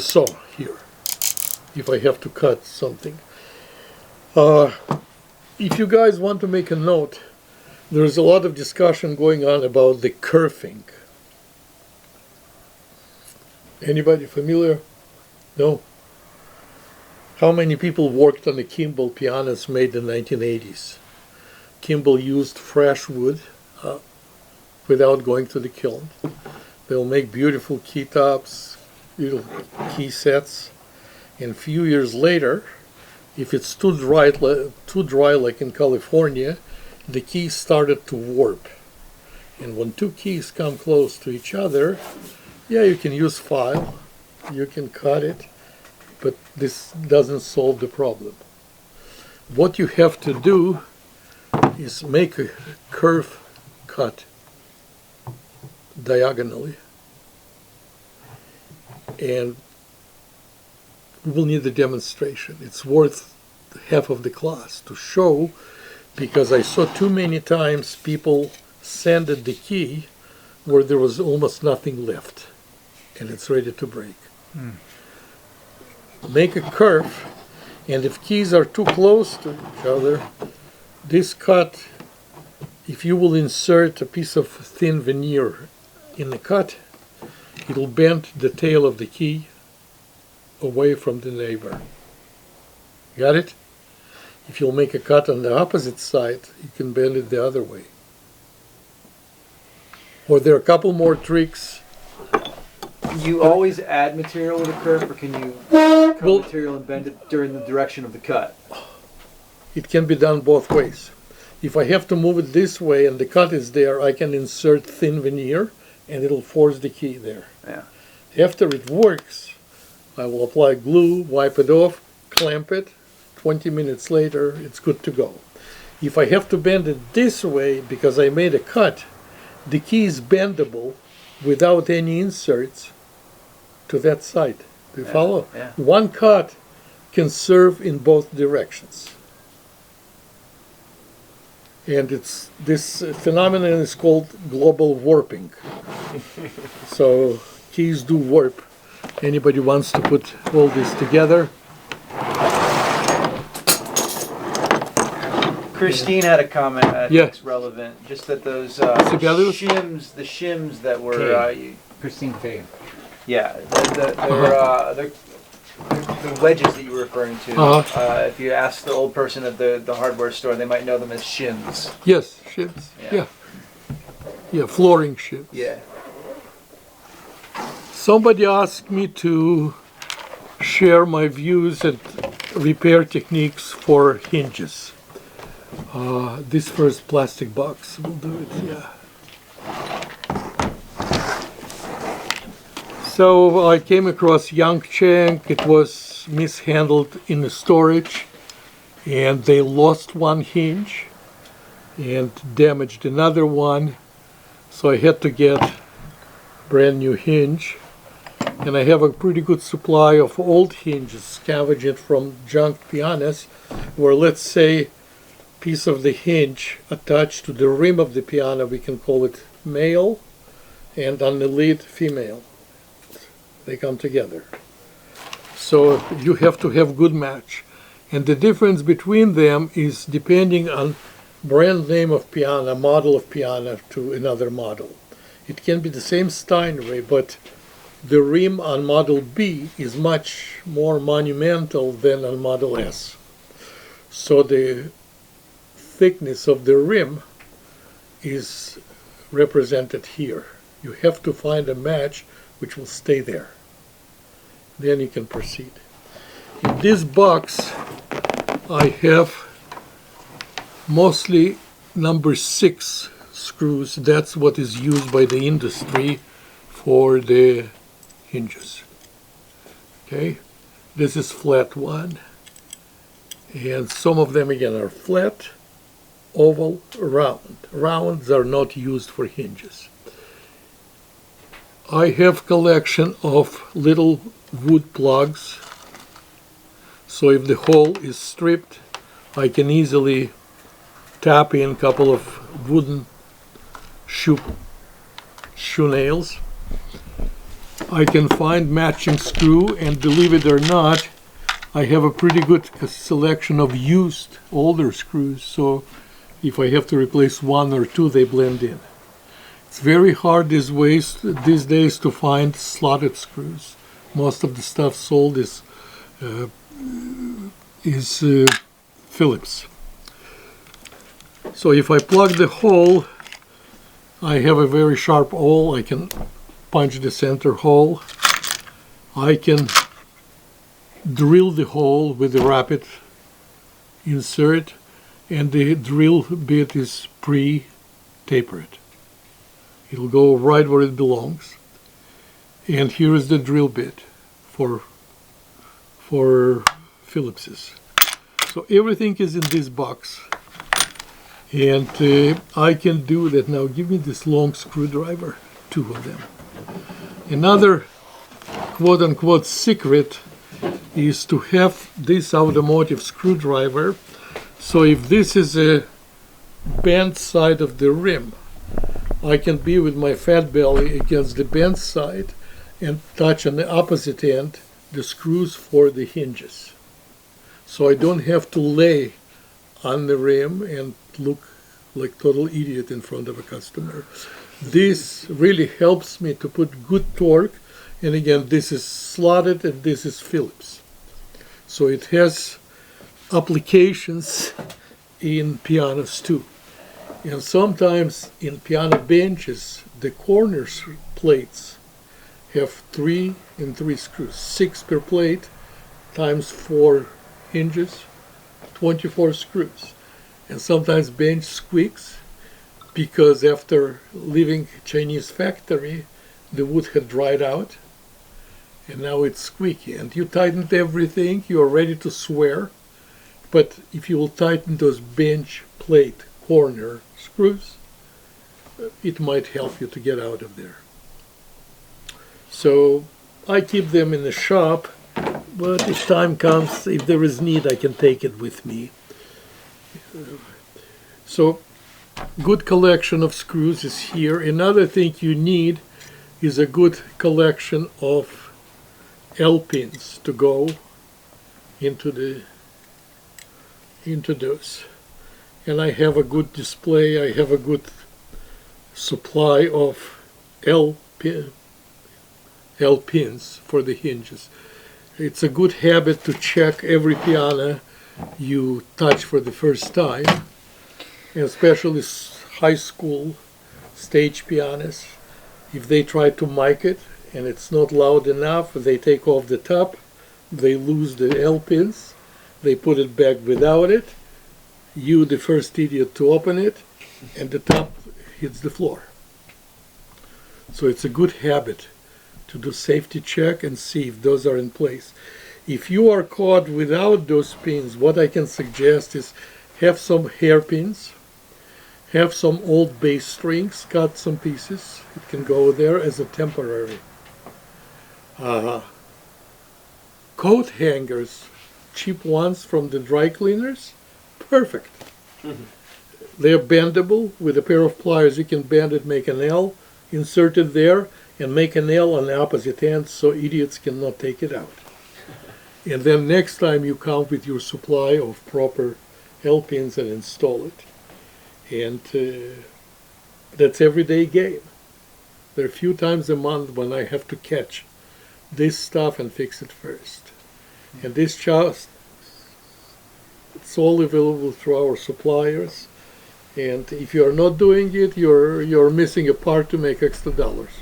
S1: saw here if I have to cut something. If you guys want to make a note, there's a lot of discussion going on about the kerfing. Anybody familiar? No? How many people worked on the Kimball pianos made in the 1980s? Kimball used fresh wood without going to the kiln. They'll make beautiful key tops, beautiful key sets, and a few years later, if it's too dry like in California, the keys started to warp. And when two keys come close to each other, yeah, you can use file, you can cut it, but this doesn't solve the problem. What you have to do is make a curve cut diagonally, and we will need a demonstration. It's worth half of the class to show, because I saw too many times people sanded the key where there was almost nothing left and it's ready to break. Make a curve, and if keys are too close to each other, this cut, if you will insert a piece of thin veneer in the cut, it'll bend the tail of the key away from the neighbor. Got it? If you'll make a cut on the opposite side, you can bend it the other way. Or there are a couple more tricks.
S2: You always add material with a curve, or can you cut
S1: Well-
S2: material and bend it during the direction of the cut?
S1: It can be done both ways. If I have to move it this way and the cut is there, I can insert thin veneer and it'll force the key there.
S2: Yeah.
S1: After it works, I will apply glue, wipe it off, clamp it. 20 minutes later, it's good to go. If I have to bend it this way because I made a cut, the key is bendable without any inserts to that side. Do you follow?
S2: Yeah.
S1: One cut can serve in both directions. And this phenomenon is called global warping. So keys do warp. Anybody wants to put all this together?
S2: Christine had a comment. I think
S1: Yeah.
S2: it's relevant. Just that those
S1: Together?
S2: the shims that were
S6: Christine Faye.
S2: yeah, the wedges that you were referring to. If you ask the old person at the hardware store, they might know them as shims.
S1: Yes, shims.
S2: Yeah.
S1: Yeah, flooring shims.
S2: Yeah.
S1: Somebody asked me to share my views and repair techniques for hinges. This first plastic box will do it, yeah. So I came across Yangcheng. It was mishandled in the storage, and they lost one hinge and damaged another one. So I had to get brand new hinge. And I have a pretty good supply of old hinges scavenged from junk pianos, where let's say piece of the hinge attached to the rim of the piano, we can call it male, and on the lid female. They come together. So you have to have good match. And the difference between them is depending on brand name of piano, model of piano to another model. It can be the same Steinway, but the rim on Model B is much more monumental than on Model S. So the thickness of the rim is represented here. You have to find a match which will stay there. Then you can proceed. In this box, I have mostly number 6 screws. That's what is used by the industry for the hinges. Okay, this is flat one, and some of them again are flat, oval, round. Rounds are not used for hinges. I have collection of little wood plugs, so if the hole is stripped, I can easily tap in a couple of wooden shoe nails. I can find matching screw, and believe it or not, I have a pretty good selection of used older screws, so if I have to replace one or two, they blend in. It's very hard these days to find slotted screws. Most of the stuff sold is Phillips. So if I plug the hole, I have a very sharp awl. I can punch the center hole. I can drill the hole with the rapid insert, and the drill bit is pre-tapered. It'll go right where it belongs. And here is the drill bit for Phillips's. So everything is in this box. And I can do that. Now give me this long screwdriver, 2 of them. Another quote-unquote secret is to have this automotive screwdriver. So if this is a bent side of the rim, I can be with my fat belly against the bent side and touch on the opposite end the screws for the hinges. So I don't have to lay on the rim and look like total idiot in front of a customer. This really helps me to put good torque, and again, this is slotted and this is Phillips. So it has applications in pianos too. And sometimes in piano benches, the corner plates have 3 and 3 screws, 6 per plate times 4 hinges, 24 screws. And sometimes bench squeaks because after leaving Chinese factory, the wood had dried out and now it's squeaky. And you tightened everything, you are ready to swear. But if you will tighten those bench plate corner screws, it might help you to get out of there. So I keep them in the shop, but if time comes, if there is need, I can take it with me. So good collection of screws is here. Another thing you need is a good collection of L-pins to go into those. And I have a good display, I have a good supply of L-pins for the hinges. It's a good habit to check every piano you touch for the first time, and especially high school stage pianos. If they try to mic it and it's not loud enough, they take off the top, they lose the L-pins, they put it back without it, you the first idiot to open it, and the top hits the floor. So it's a good habit to do safety check and see if those are in place. If you are caught without those pins, what I can suggest is have some hairpins, have some old bass strings, cut some pieces. It can go there as a temporary. Coat hangers, cheap ones from the dry cleaners, perfect. They're bendable. With a pair of pliers you can bend it, make an L, insert it there, and make an L on the opposite end so idiots cannot take it out. And then next time you come with your supply of proper L-pins and install it. And that's everyday game. There are a few times a month when I have to catch this stuff and fix it first. And this just, it's all available through our suppliers. And if you are not doing it, you're missing a part to make extra dollars.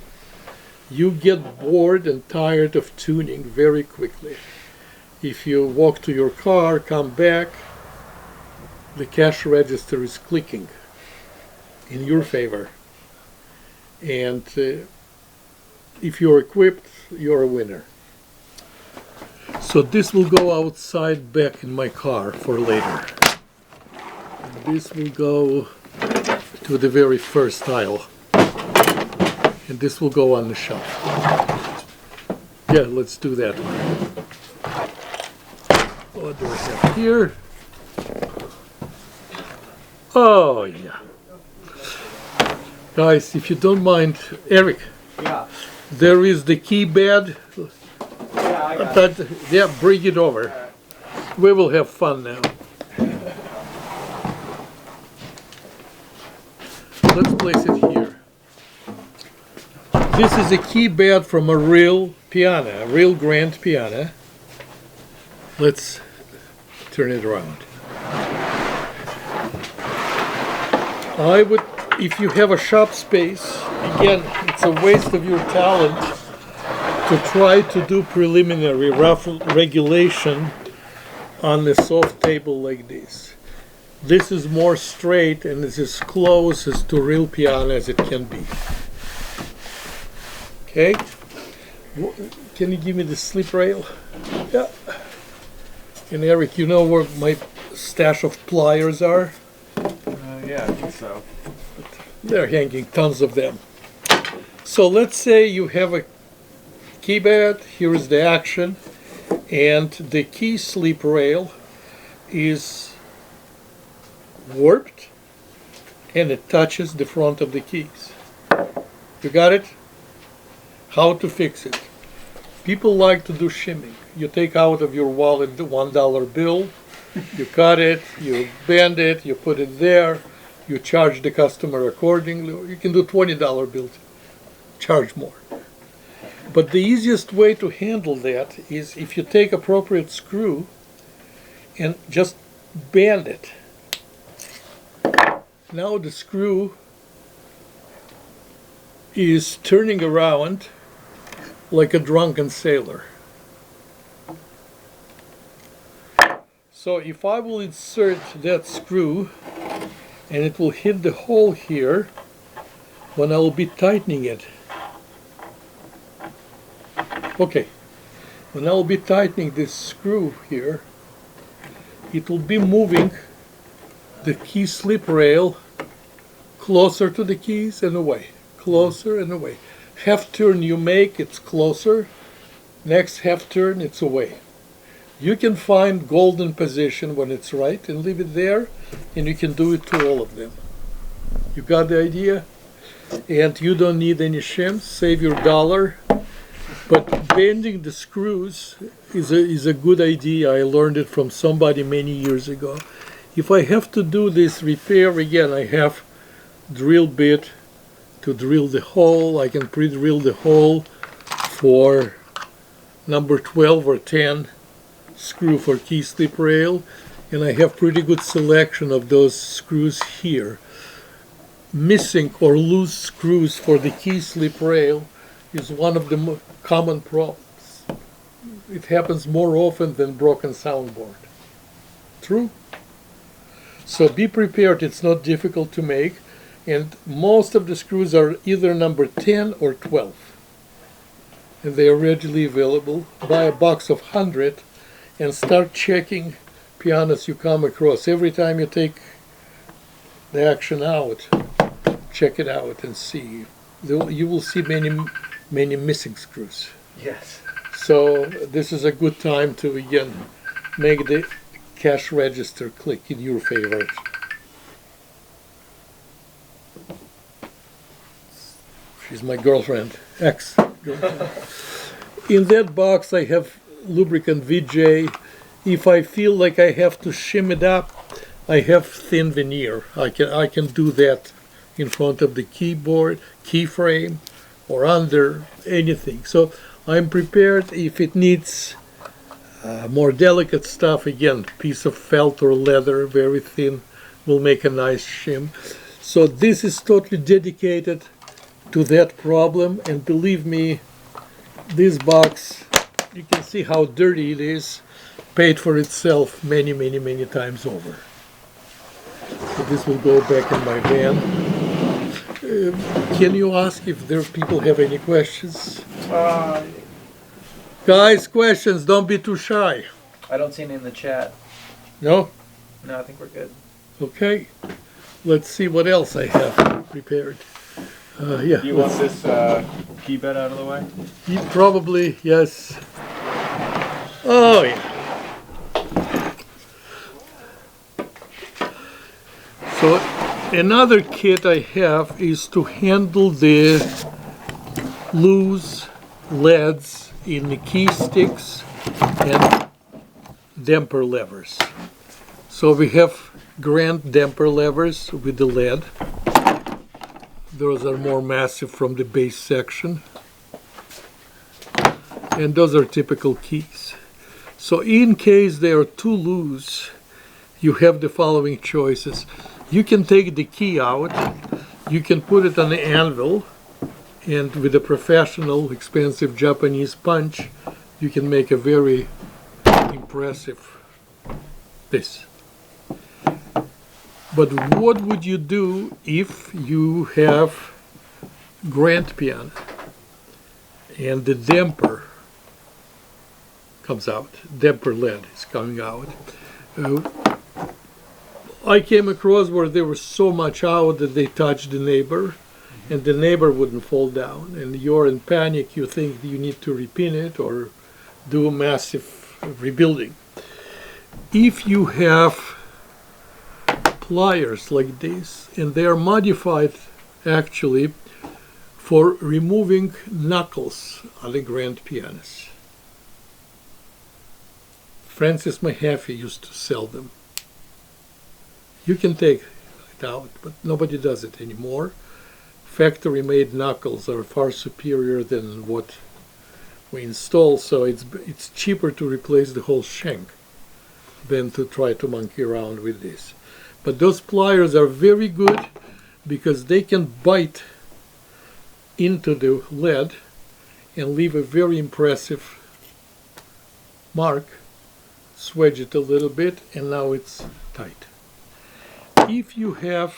S1: You get bored and tired of tuning very quickly. If you walk to your car, come back, the cash register is clicking in your favor. And if you're equipped, you're a winner. So this will go outside back in my car for later. This will go to the very first aisle. And this will go on the shelf. Yeah, let's do that one. What do I have here? Oh, yeah. Guys, if you don't mind, Eric,
S4: Yeah.
S1: there is the key bed.
S4: Yeah, I got it.
S1: Yeah, bring it over. We will have fun now. Let's place it here. This is a key bed from a real piano, a real grand piano. Let's turn it around. I would, if you have a shop space, again, it's a waste of your talent to try to do preliminary rough regulation on a soft table like this. This is more straight and is as close as to real piano as it can be. Okay? Can you give me the slip rail? Yeah. And Eric, you know where my stash of pliers are?
S3: Yeah, I think so.
S1: They're hanging, tons of them. So let's say you have a keypad, here is the action, and the key slip rail is warped and it touches the front of the keys. You got it? How to fix it? People like to do shimming. You take out of your wallet the $1 bill, you cut it, you bend it, you put it there, you charge the customer accordingly. You can do $20 bill, charge more. But the easiest way to handle that is if you take appropriate screw and just bend it. Now the screw is turning around like a drunken sailor. So if I will insert that screw and it will hit the hole here when I will be tightening it. Okay, when I will be tightening this screw here, it will be moving the key slip rail closer to the keys and away, closer and away. Half turn you make, it's closer. Next half turn, it's away. You can find golden position when it's right and leave it there, and you can do it to all of them. You got the idea? And you don't need any shims, save your $1. But bending the screws is a good idea. I learned it from somebody many years ago. If I have to do this repair again, I have drill bit to drill the hole. I can pre-drill the hole for number 12 or 10 screw for key slip rail, and I have pretty good selection of those screws here. Missing or loose screws for the key slip rail is one of the common problems. It happens more often than broken soundboard. True? So be prepared, it's not difficult to make, and most of the screws are either number 10 or 12. And they are readily available. Buy a box of 100 and start checking pianos you come across. Every time you take the action out, check it out and see. You will see many missing screws.
S2: Yes.
S1: So this is a good time to again make the cash register click in your favor. She's my girlfriend, ex-girlfriend. In that box I have lubricant VJ. If I feel like I have to shim it up, I have thin veneer. I can do that in front of the keyboard, keyframe, or under anything. So I'm prepared if it needs more delicate stuff. Again, piece of felt or leather, very thin, will make a nice shim. So this is totally dedicated to that problem, and believe me, this box, you can see how dirty it is, paid for itself many times over. So this will go back in my van. Can you ask if there people have any questions? Guys, questions, don't be too shy.
S2: I don't see any in the chat.
S1: No?
S2: No, I think we're good.
S1: Okay. Let's see what else I have prepared. Yeah.
S3: Do you want this key bed out of the way?
S1: Probably, yes. Oh, yeah. So another kit I have is to handle the loose leads in the key sticks and damper levers. So we have grand damper levers with the lead. Those are more massive from the base section. And those are typical keys. So in case they are too loose, you have the following choices. You can take the key out, you can put it on the anvil, and with a professional, expensive Japanese punch, you can make a very impressive this. But what would you do if you have grand piano and the damper comes out, damper lead is coming out? I came across where there was so much out that they touched the neighbor, and the neighbor wouldn't fall down, and you're in panic, you think you need to repin it or do a massive rebuilding. If you have pliers like this, and they are modified actually for removing knuckles on the grand pianos. Francis Mahaffey used to sell them. You can take it out, but nobody does it anymore. Factory-made knuckles are far superior than what we install, so it's cheaper to replace the whole shank. than to try to monkey around with this. But those pliers are very good because they can bite into the lead and leave a very impressive mark. Swedge it a little bit and now it's tight. If you have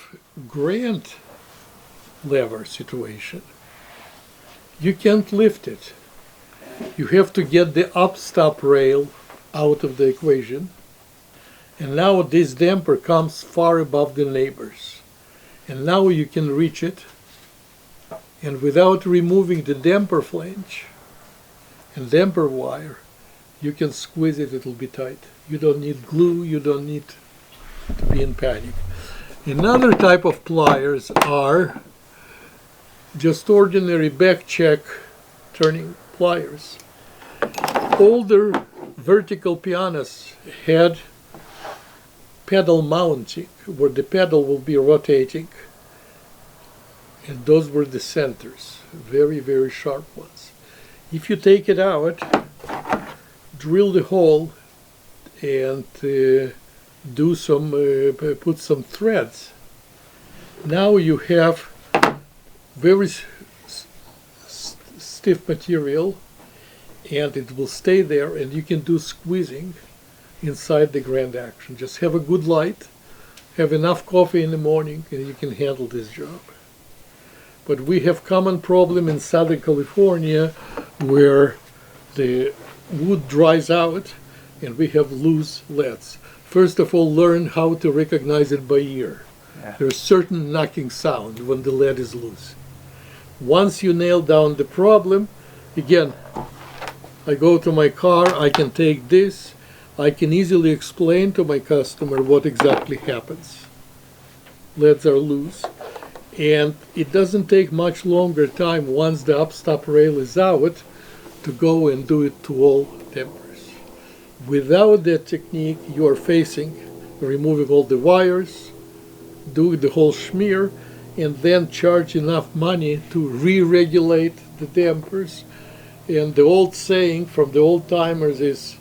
S1: grant lever situation, you can't lift it. You have to get the upstop rail out of the equation. And now this damper comes far above the neighbors. And now you can reach it. And without removing the damper flange and damper wire, you can squeeze it, it'll be tight. You don't need glue, you don't need to be in panic. Another type of pliers are just ordinary back check turning pliers. Older vertical pianos had pedal mounting, where the pedal will be rotating, and those were the centers, very, very sharp ones. If you take it out, drill the hole, and do some, put some threads, now you have very stiff material, and it will stay there, and you can do squeezing inside the grand action. Just have a good light, have enough coffee in the morning, and you can handle this job. But we have common problem in Southern California where the wood dries out and we have loose leads. First of all, learn how to recognize it by ear.
S2: Yeah.
S1: There's certain knocking sound when the lead is loose. Once you nail down the problem, again, I go to my car, I can take this, I can easily explain to my customer what exactly happens. Leads are loose, and it doesn't take much longer time once the upstop rail is out to go and do it to all dampers. Without that technique, you are facing removing all the wires, doing the whole schmear, and then charge enough money to re-regulate the dampers. And the old saying from the old timers is,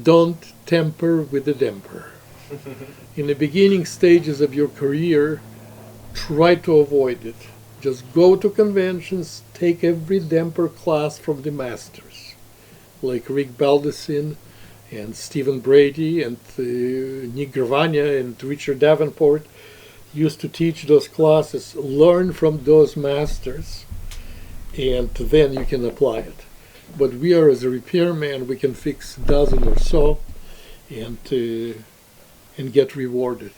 S1: don't tamper with the damper. In the beginning stages of your career, try to avoid it. Just go to conventions, take every damper class from the masters, like Rick Baldacin and Stephen Brady and Nick Gravagna and Richard Davenport used to teach those classes. Learn from those masters, and then you can apply it. But we are, as a repairman, we can fix a dozen or so and get rewarded.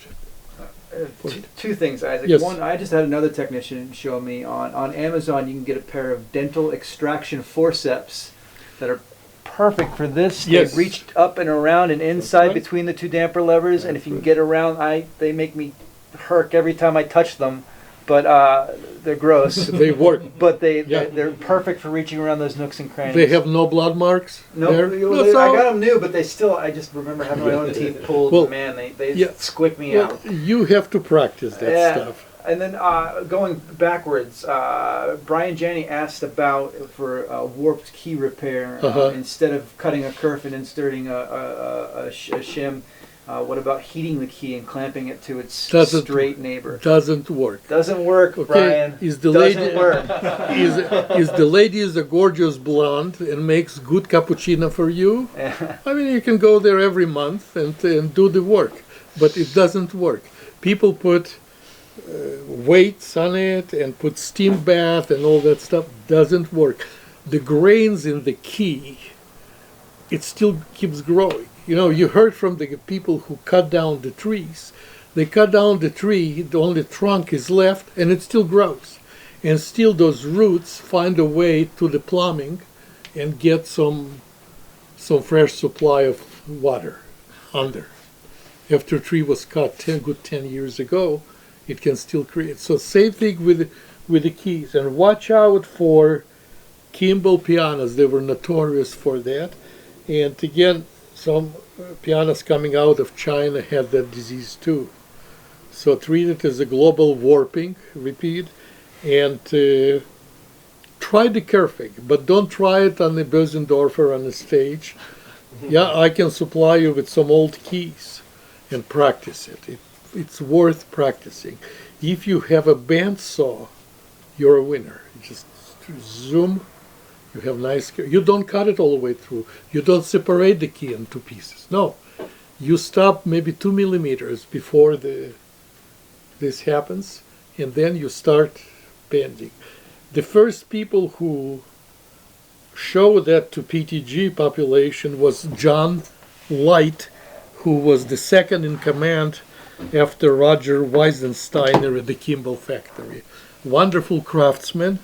S2: Two things, Isaac.
S1: Yes.
S2: One, I just had another technician show me on Amazon. You can get a pair of dental extraction forceps that are perfect for this.
S1: Yes.
S2: They reached up and around and inside
S1: right.
S2: between the two damper levers, and if you can get around, they make me herk every time I touch them. But they're gross.
S1: They work.
S2: But
S1: Yeah.
S2: they're perfect for reaching around those nooks and crannies.
S1: They have no blood marks
S2: No,
S1: there?
S2: I got them new, but they still. I just remember having my own teeth pulled.
S1: Well,
S2: Man, they
S1: yeah.
S2: squick me
S1: Well,
S2: out.
S1: you have to practice that
S2: Yeah.
S1: stuff.
S2: And then going backwards, Brian Janney asked about for warped key repair instead of cutting a kerf and inserting a shim. What about heating the key and clamping it to its straight neighbor?
S1: Doesn't work.
S2: Doesn't work,
S1: Okay,
S2: Brian.
S1: is the
S2: Doesn't
S1: lady
S2: work.
S1: is the lady is a gorgeous blonde and makes good cappuccino for you? I mean, you can go there every month and do the work, but it doesn't work. People put weights on it and put steam bath and all that stuff. Doesn't work. The grains in the key, it still keeps growing. You know, you heard from the people who cut down the trees. They cut down the tree, the only trunk is left, and it still grows. And still those roots find a way to the plumbing and get some fresh supply of water under. After a tree was cut 10 years ago, it can still create. So same thing with the keys. And watch out for Kimball pianos. They were notorious for that. And again, some pianos coming out of China had that disease too. So treat it as a global warping, repeat, and try the kerfing, but don't try it on the Bösendorfer on the stage. Yeah, I can supply you with some old keys and practice it. It's worth practicing. If you have a bandsaw, you're a winner. You just zoom, you have nice, you don't cut it all the way through. You don't separate the key into pieces. No, you stop maybe 2 millimeters before this happens, and then you start bending. The first people who showed that to PTG population was John Light, who was the second in command after Roger Weisensteiner at the Kimball factory. Wonderful craftsman.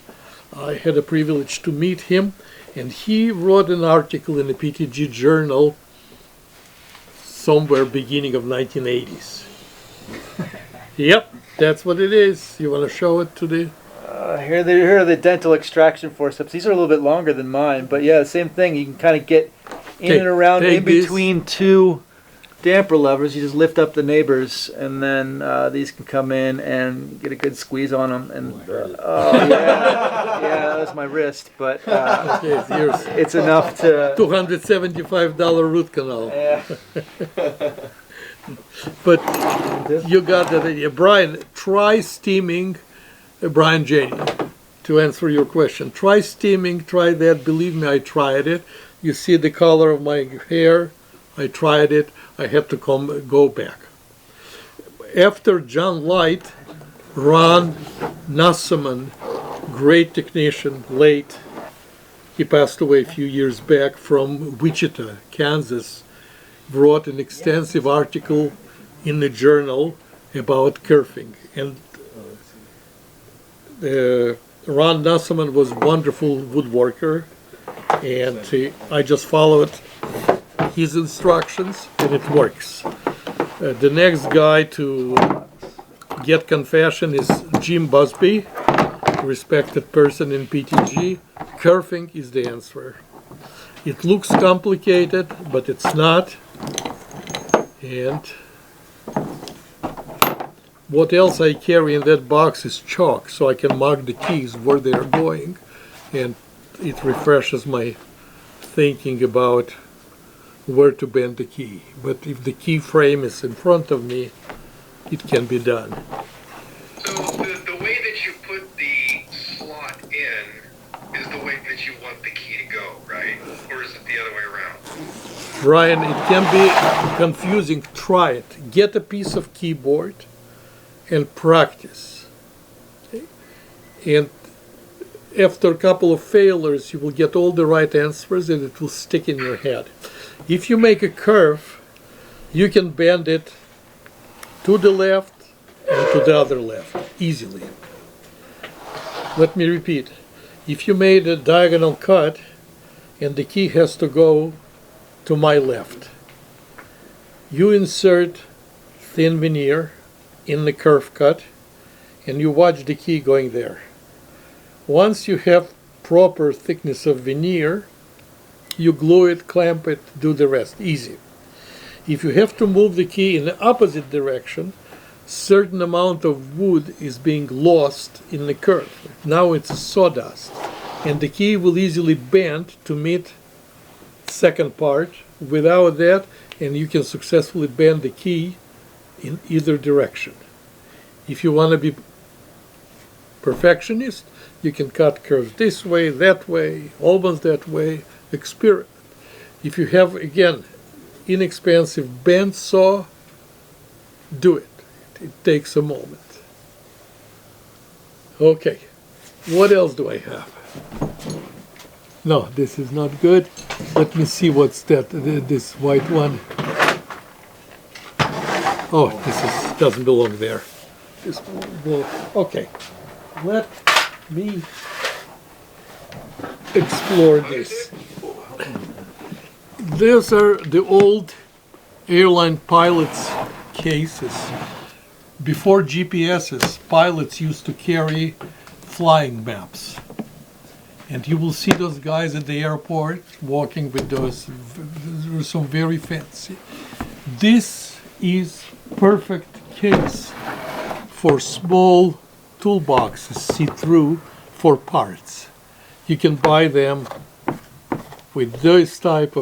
S1: I had a privilege to meet him, and he wrote an article in the PTG journal somewhere beginning of 1980s. Yep, that's what it is. You want to show it to the...
S2: Here are the dental extraction forceps. These are a little bit longer than mine, but yeah, the same thing. You can kind of get in and around in between two damper levers. You just lift up the neighbors, and then these can come in and get a good squeeze on them. And oh yeah, that's my wrist, but it's enough to
S1: $275 root canal.
S2: Yeah.
S1: But you got that idea. Brian, try steaming, Brian Janey, to answer your question. Try steaming, try that. Believe me, I tried it. You see the color of my hair. I tried it. I had to go back. After John Light, Ron Nassaman, great technician, late. He passed away a few years back from Wichita, Kansas. Wrote an extensive article in the journal about kerfing. And Ron Nassaman was a wonderful woodworker, and I just followed his instructions, and it works. The next guy to get confession is Jim Busby, respected person in PTG. Kerfing is the answer. It looks complicated, but it's not. And what else I carry in that box is chalk, so I can mark the keys where they are going, and it refreshes my thinking about where to bend the key. But if the key frame is in front of me, it can be done.
S6: So the way that you put the slot in is the way that you want the key to go, right? Or is it the other way around?
S1: Brian, it can be confusing. Try it. Get a piece of keyboard and practice. Okay? And after a couple of failures, you will get all the right answers and it will stick in your head. If you make a curve, you can bend it to the left and to the other left easily. Let me repeat. If you made a diagonal cut and the key has to go to my left, you insert thin veneer in the curve cut and you watch the key going there. Once you have proper thickness of veneer, you glue it, clamp it, do the rest. Easy. If you have to move the key in the opposite direction, certain amount of wood is being lost in the curve. Now it's sawdust, and the key will easily bend to meet second part. Without that, and you can successfully bend the key in either direction. If you want to be perfectionist, you can cut curves this way, that way, almost that way. Experiment. If you have, again, inexpensive band saw, do it. It takes a moment. Okay, what else do I have? No, this is not good. Let me see what's that, this white one. Oh, this doesn't belong there. This will, okay, let me explore this. These are the old airline pilots' cases. Before GPSs, pilots used to carry flying maps. And you will see those guys at the airport walking with those, some very fancy. This is perfect case for small toolboxes, see-through, for parts. You can buy them with this type,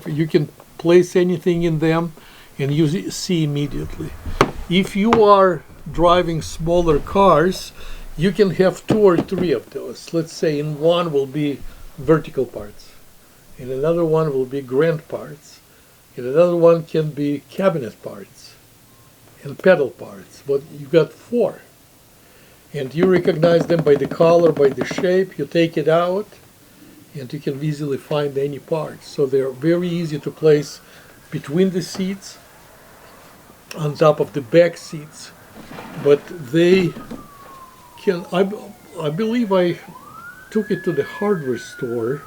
S1: you can place anything in them and you see immediately. If you are driving smaller cars, you can have 2 or 3 of those. Let's say in one will be vertical parts, in another one will be grand parts, in another one can be cabinet parts and pedal parts, but you got 4. And you recognize them by the color, by the shape. You take it out and you can easily find any parts. So they're very easy to place between the seats, on top of the back seats. But they can, I believe I took it to the hardware store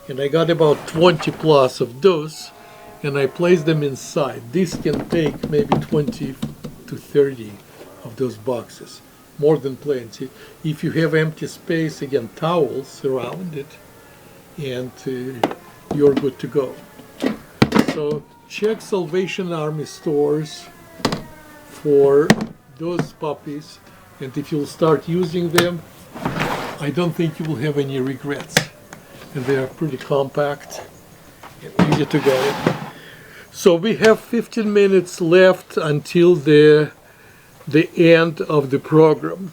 S1: and I got about 20 plus of those and I placed them inside. This can take maybe 20 to 30 of those boxes. More than plenty. If you have empty space, again, towels around it, and you're good to go. So check Salvation Army stores for those puppies, and if you'll start using them, I don't think you will have any regrets. And they are pretty compact and easy to get. So we have 15 minutes left until the end of the program.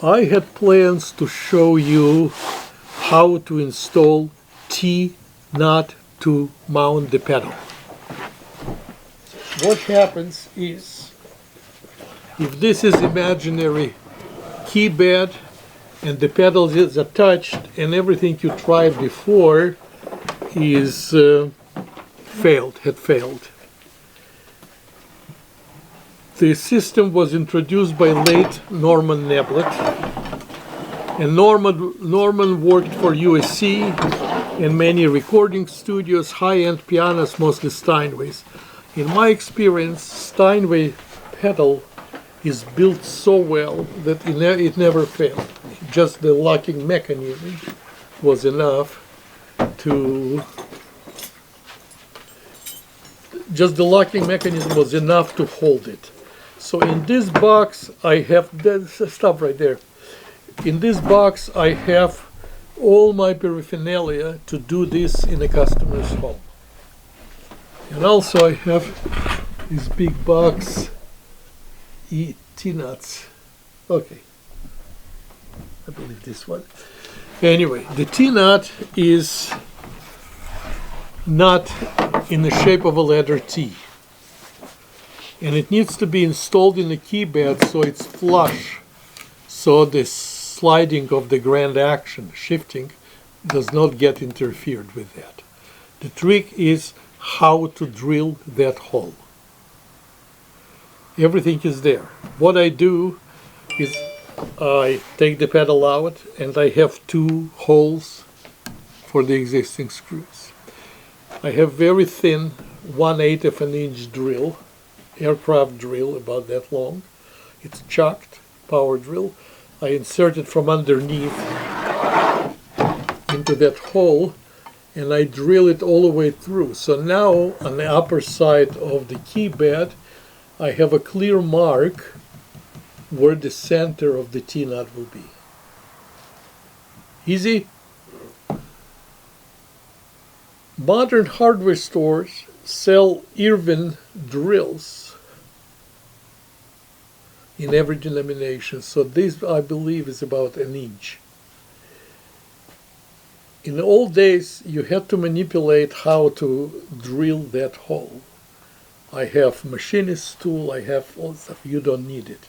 S1: I had plans to show you how to install T-nut to mount the pedal. What happens is, if this is imaginary key bed and the pedal is attached and everything you tried before is had failed. The system was introduced by late Norman Neblett, and Norman worked for USC and many recording studios, high-end pianos, mostly Steinways. In my experience, Steinway pedal is built so well that it never failed. Just the locking mechanism was enough to hold it. So in this box I have, stop right there. In this box I have all my paraphernalia to do this in a customer's home. And also I have this big box, T-nuts. Okay, I believe this one. Anyway, the T-nut is not in the shape of a letter T. And it needs to be installed in the key bed so it's flush, so the sliding of the grand action, shifting, does not get interfered with that. The trick is how to drill that hole. Everything is there. What I do is I take the pedal out and I have 2 holes for the existing screws. I have very thin 1/8 of an inch drill, aircraft drill about that long. It's chucked, power drill. I insert it from underneath into that hole and I drill it all the way through. So now on the upper side of the key bed I have a clear mark where the center of the T-nut will be. Easy? Modern hardware stores sell Irwin drills in every denomination. So this, I believe, is about an inch. In the old days, you had to manipulate how to drill that hole. I have machinist's tool, I have all stuff. You don't need it.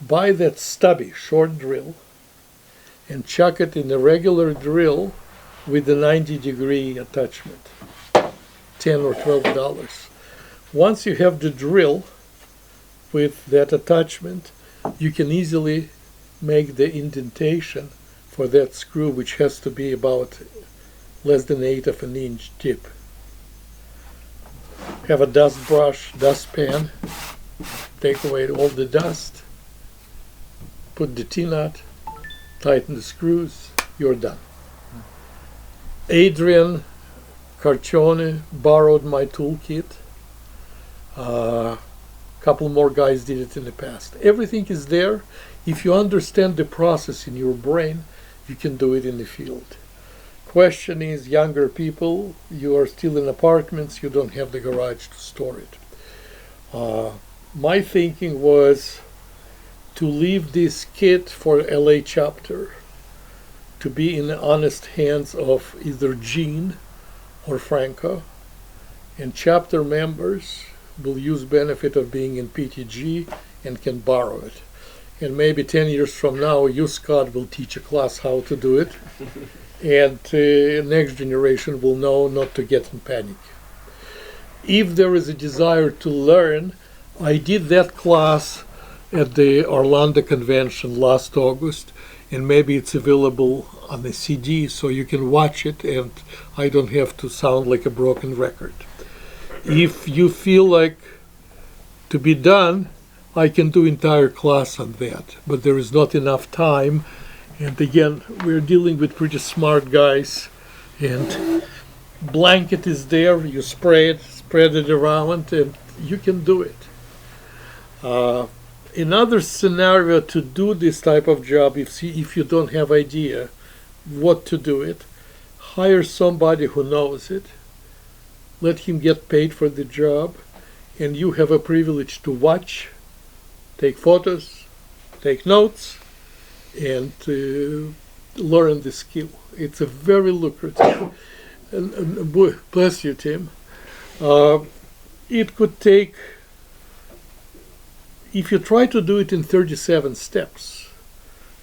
S1: Buy that stubby, short drill and chuck it in a regular drill with a 90-degree attachment. $10 or $12. Once you have the drill with that attachment, you can easily make the indentation for that screw, which has to be about less than 1/8 of an inch deep. Have a dust brush, dustpan, take away all the dust, put the T-nut, tighten the screws, you're done. Adrian Carcione borrowed my toolkit. A couple more guys did it in the past. Everything is there. If you understand the process in your brain, you can do it in the field. Question is, younger people, you are still in apartments, you don't have the garage to store it. My thinking was to leave this kit for LA chapter to be in the honest hands of either Gene or Franco, and chapter members will use benefit of being in PTG and can borrow it. And maybe 10 years from now, you, Scott, will teach a class how to do it, and next generation will know not to get in panic. If there is a desire to learn, I did that class at the Orlando convention last August, and maybe it's available on the CD so you can watch it and I don't have to sound like a broken record. If you feel like to be done, I can do entire class on that, but there is not enough time. And again, we're dealing with pretty smart guys, and blanket is there, you spray it, spread it around, and you can do it. Another scenario to do this type of job, if you don't have idea what to do it, hire somebody who knows it, let him get paid for the job, and you have a privilege to watch, take photos, take notes, and learn the skill. It's a very lucrative. And bless you, Tim. It could take, if you try to do it in 37 steps,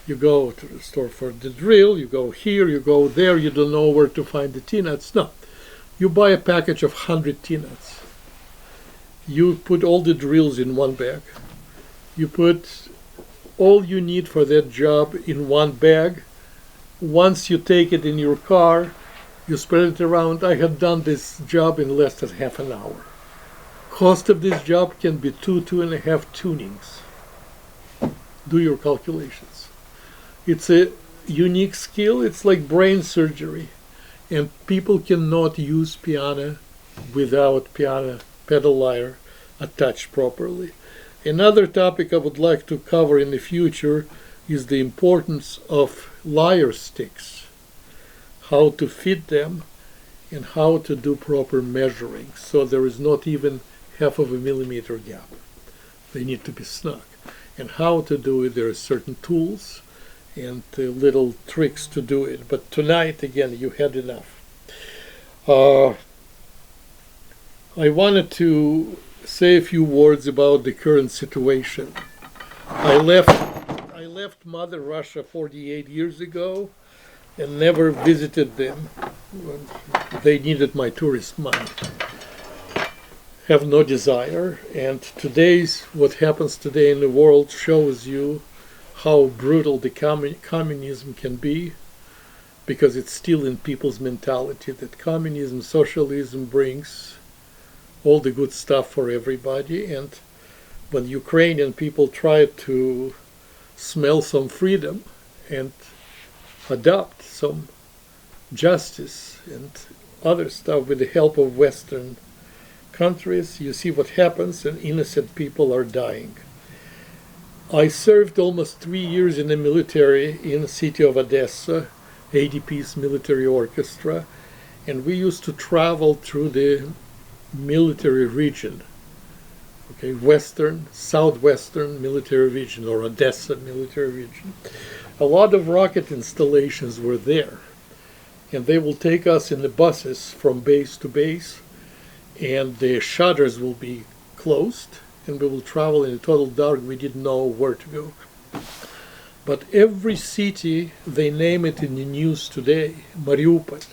S1: you go to the store for the drill, you go here, you go there, you don't know where to find the T-nuts. No, you buy a package of 100 T-nuts. You put all the drills in one bag. You put all you need for that job in one bag. Once you take it in your car, you spread it around. I have done this job in less than half an hour. Cost of this job can be 2.5 tunings. Do your calculations. It's a unique skill. It's like brain surgery. And people cannot use piano without piano pedal lyre attached properly. Another topic I would like to cover in the future is the importance of lyre sticks, how to fit them, and how to do proper measuring so there is not even half of a millimeter gap. They need to be snug. And how to do it, there are certain tools and little tricks to do it. But tonight, again, you had enough. I wanted to say a few words about the current situation. I left Mother Russia 48 years ago and never visited them. They needed my tourist money. Have no desire, and what happens today in the world shows you how brutal the communism can be, because it's still in people's mentality that communism, socialism brings all the good stuff for everybody. And when Ukrainian people try to smell some freedom and adopt some justice and other stuff with the help of Western countries, you see what happens, and innocent people are dying. I served almost 3 years in the military in the city of Odessa, 80-piece military orchestra, and we used to travel through the military region, western, southwestern military region, or Odessa military region. A lot of rocket installations were there, and they will take us in the buses from base to base, and the shutters will be closed, and we will travel in the total dark. We didn't know where to go. But every city, they name it in the news today: Mariupol,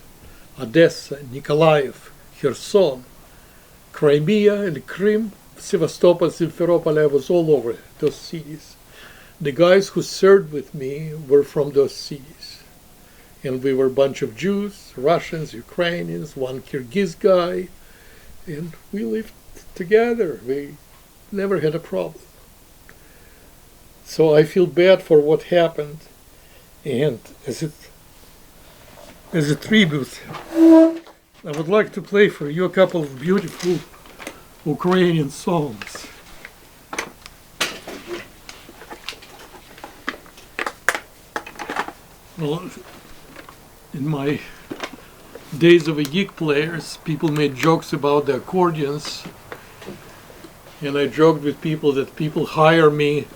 S1: Odessa, Nikolaev, Kherson, Crimea and Crimea, Sevastopol, Simferopol. I was all over those cities. The guys who served with me were from those cities. And we were a bunch of Jews, Russians, Ukrainians, one Kyrgyz guy, and we lived together. We never had a problem. So I feel bad for what happened, and as a tribute, I would like to play for you a couple of beautiful Ukrainian songs. Well, in my days of the gig players, people made jokes about the accordions, and I joked with people that people hire me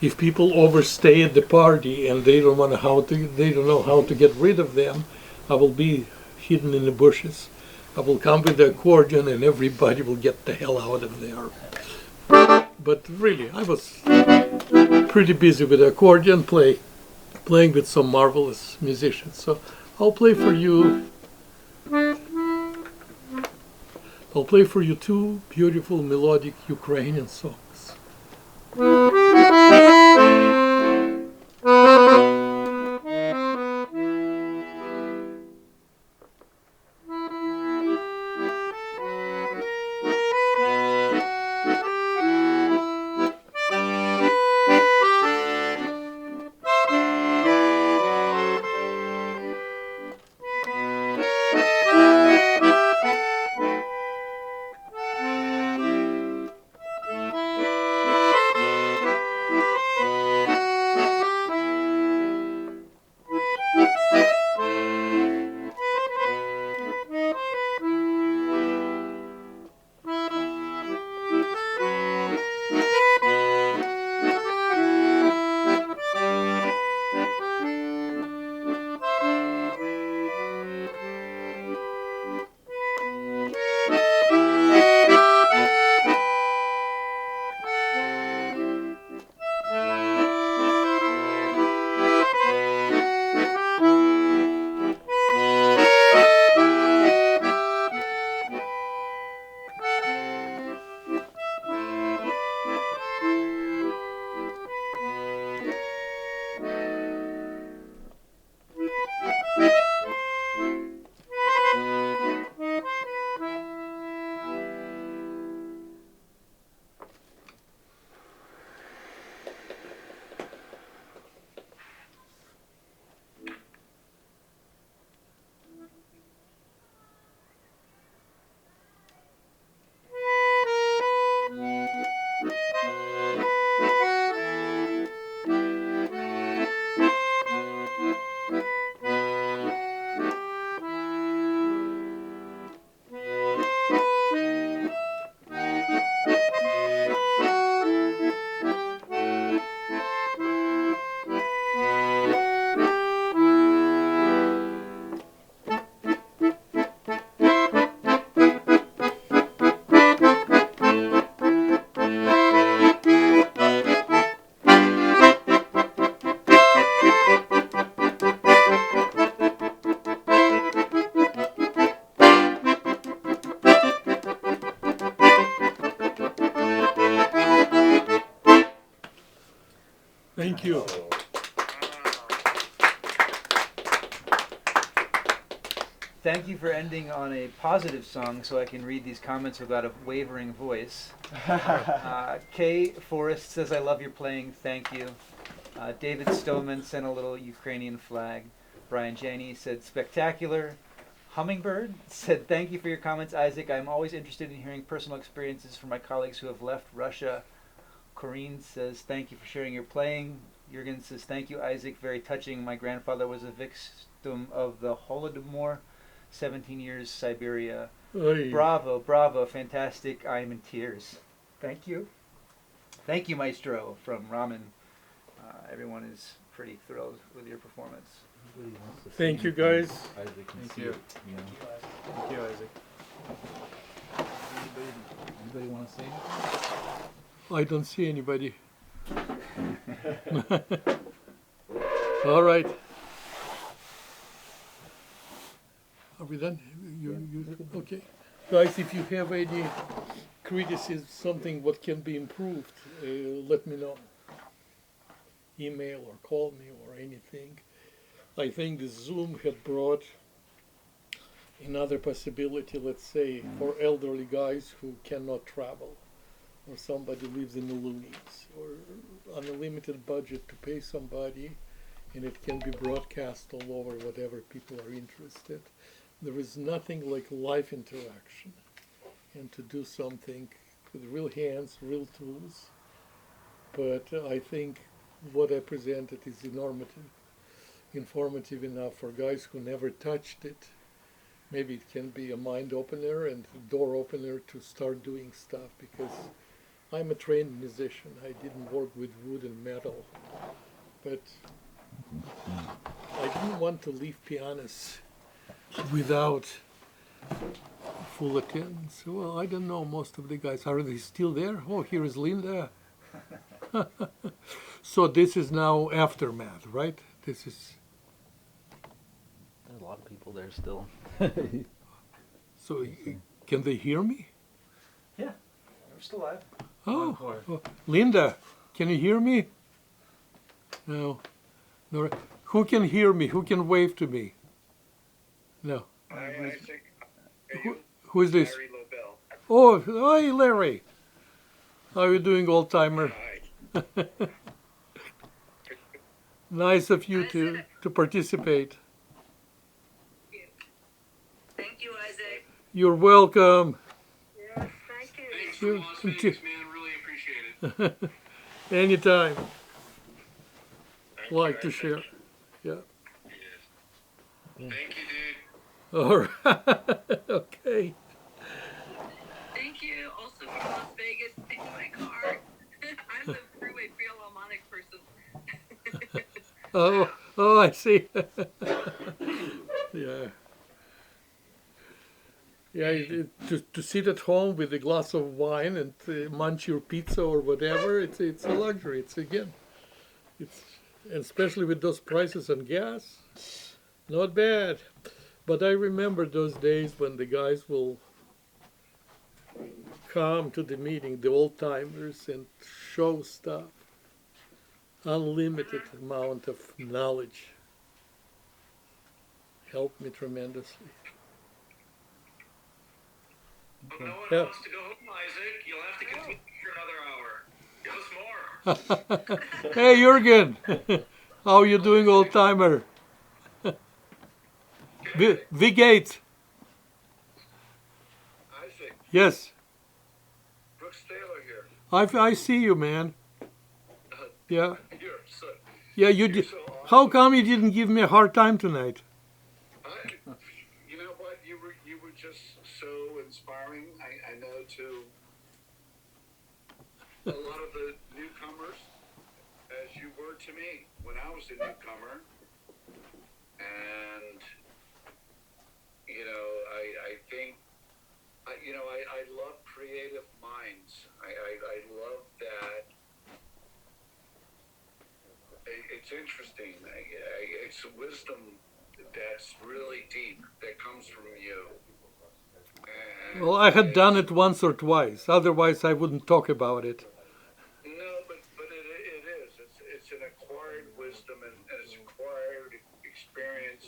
S1: if people overstay at the party and they don't know how to get rid of them. I will be hidden in the bushes. I will come with the accordion and everybody will get the hell out of there. But really, I was pretty busy with the accordion, playing with some marvelous musicians. So I'll play for you. I'll play for you two beautiful melodic Ukrainian songs. Thank you.
S2: Thank you for ending on a positive song so I can read these comments without a wavering voice. Kay Forrest says, I love your playing, thank you. David Stoneman sent a little Ukrainian flag. Brian Janney said, spectacular. Hummingbird said, thank you for your comments, Isaac. I'm always interested in hearing personal experiences from my colleagues who have left Russia. Corrine says, thank you for sharing your playing. Jürgen says, thank you, Isaac. Very touching. My grandfather was a victim of the Holodomor, 17 years, Siberia.
S1: Oy.
S2: Bravo, bravo, fantastic. I am in tears. Thank you. Thank you, Maestro, from Ramen. Everyone is pretty thrilled with your performance.
S1: Thank you, guys.
S3: Thank you. Thank you, Isaac.
S2: Anybody want to say anything?
S1: I don't see anybody. All right. Are we done? Okay. Guys, if you have any criticism, something what can be improved, let me know. Email or call me or anything. I think the Zoom had brought another possibility, let's say, for elderly guys who cannot travel, or somebody lives in the loonies, or on a limited budget to pay somebody, and it can be broadcast all over whatever people are interested. There is nothing like live interaction, and to do something with real hands, real tools. But I think what I presented is informative enough for guys who never touched it, maybe it can be a mind opener and a door opener to start doing stuff because I'm a trained musician. I didn't work with wood and metal, but I didn't want to leave pianists without full attendance. Well, I don't know. Most of the guys, are they still there? Oh, here is Linda. So this is now aftermath, right? This is
S7: There's a lot of people there still.
S1: so. Can they hear me?
S2: Yeah, we're still live.
S1: Oh, Linda, can you hear me? No. No. Who can hear me? Who can wave to me? No.
S6: I think.
S1: Who is this?
S6: Larry Lobel.
S1: Oh, hi, Larry. How are you doing, old timer?
S6: Hi.
S1: Nice of you to participate.
S8: Thank you, Isaac.
S1: You're welcome.
S8: Yes, thank you.
S6: Thanks for Las Vegas, man. Really appreciate it.
S1: Anytime.
S6: Thank
S1: Like
S6: you,
S1: to
S6: Isaac.
S1: share. Yeah.
S6: Yes. Thank you, dude.
S1: All right. Okay.
S8: Thank you also from Las Vegas in my car. I'm the freeway Philharmonic person.
S1: Oh, I see. Yeah. Yeah, to sit at home with a glass of wine and munch your pizza or whatever, it's a luxury. It's and especially with those prices on gas, not bad. But I remember those days when the guys will come to the meeting, the old timers, and show stuff. Unlimited amount of knowledge. Helped me tremendously.
S6: Well, no one
S1: Yeah.
S6: wants to go home, Isaac. You'll have to continue for another hour. Give us more.
S1: Hey, Jürgen. How you doing, old timer? V Gate.
S6: Isaac,
S1: Yes.
S6: Brooks Taylor here.
S1: I see you, man. Yeah.
S6: You're so,
S1: Yeah, you did. How come you didn't give me a hard time tonight?
S6: you know what? You were just so inspiring. I know to a lot of the newcomers, as you were to me when I was a newcomer. And I think I love creative minds. I love that. It's interesting. It's wisdom that's really deep that comes from you. And
S1: Well, I had done it once or twice. Otherwise, I wouldn't talk about it.
S6: No, but it is. It's an acquired wisdom and it's acquired experience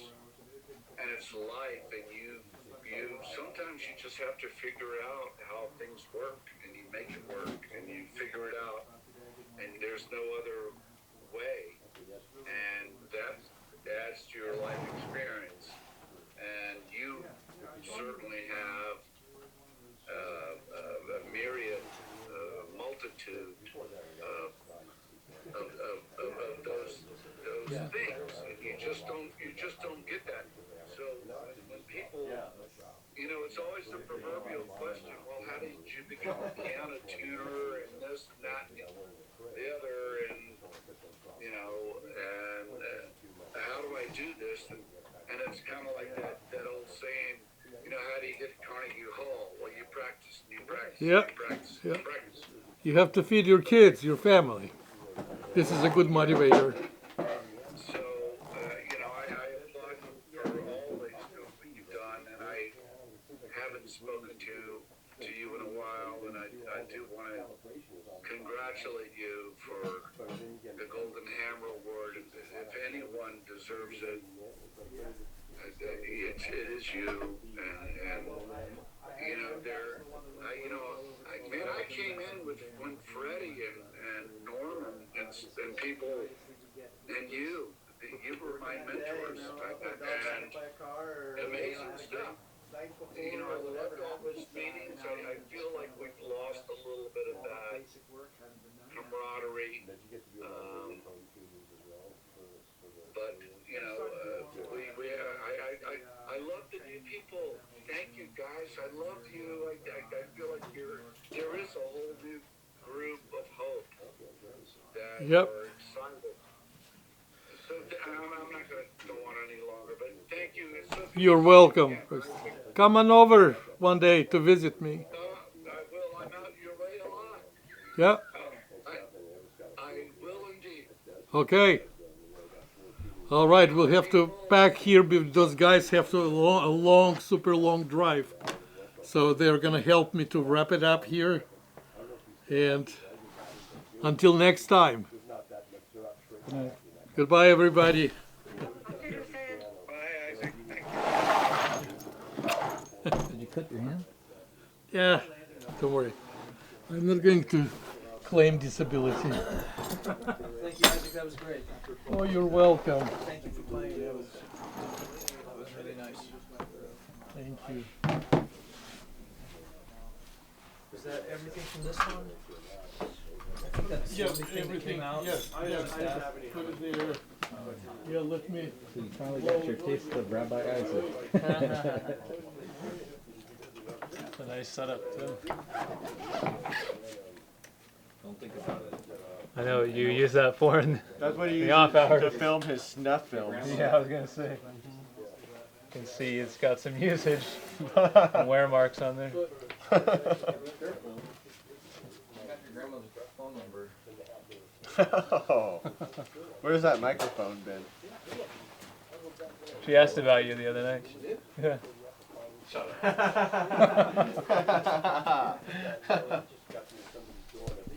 S6: and it's life. And you sometimes you just have to figure out how things work and you make it work and you figure it out. And there's no other way, and that adds to your life experience. And you certainly have a myriad, multitude of those things, and you just don't get that. So when people, it's always the proverbial question. Well, how did you become a piano tuner and this and that and the other and how do I do this? And it's kind of like that old saying, how do you get to Carnegie Hall? Well, you practice and you practice and
S1: Yep.
S6: you practice and
S1: Yep.
S6: you practice.
S1: You have to feed your kids, your family. This is a good motivator.
S6: So, I applaud you for always doing what you've done, and I haven't spoken to you in a while, and I do want to congratulate you for the Golden Hammer Award. If anyone deserves it, it is you. And I came in when Freddie and Norman and people and you were my mentors, and amazing stuff. I loved all those meetings. I feel like we've lost a little bit of that camaraderie. But I love the new people that
S1: Yep.
S6: are excited. So I'm not going to go on any longer, but thank you. It's so good
S1: You're
S6: to see you
S1: welcome.
S6: again.
S1: Come on over one day to visit me.
S6: I will. I'm out your way a lot.
S1: Yeah.
S6: I will indeed.
S1: Okay. All right. We'll have to back here because those guys have to a long, super long drive. So they're gonna help me to wrap it up here. And until next time. Goodbye, everybody.
S6: Bye, Isaac. Thank you.
S2: Did you cut your hand?
S1: Yeah. Don't worry. I'm not going to claim disability.
S4: Thank you, Isaac. That was great.
S1: Oh, you're welcome.
S4: Thank you for playing. That was really nice.
S1: Thank you.
S4: Is that everything from this one? I think that's the only thing that came out.
S1: Yes,
S4: I
S1: yes.
S4: don't have any.
S1: Put it there. Yeah, let me.
S2: So you finally got your taste of Rabbi Isaac.
S7: It's a nice setup too.
S5: Don't think about it.
S7: I know you use that for in
S3: That's what he
S7: the
S3: uses
S7: off hours.
S3: to film his snuff films.
S7: Yeah, I was gonna say. You can see it's got some usage and wear marks on there.
S5: I got your grandmother's phone number.
S3: Oh, where's that microphone been?
S7: She asked about you the other night. Yeah.
S5: Shut up.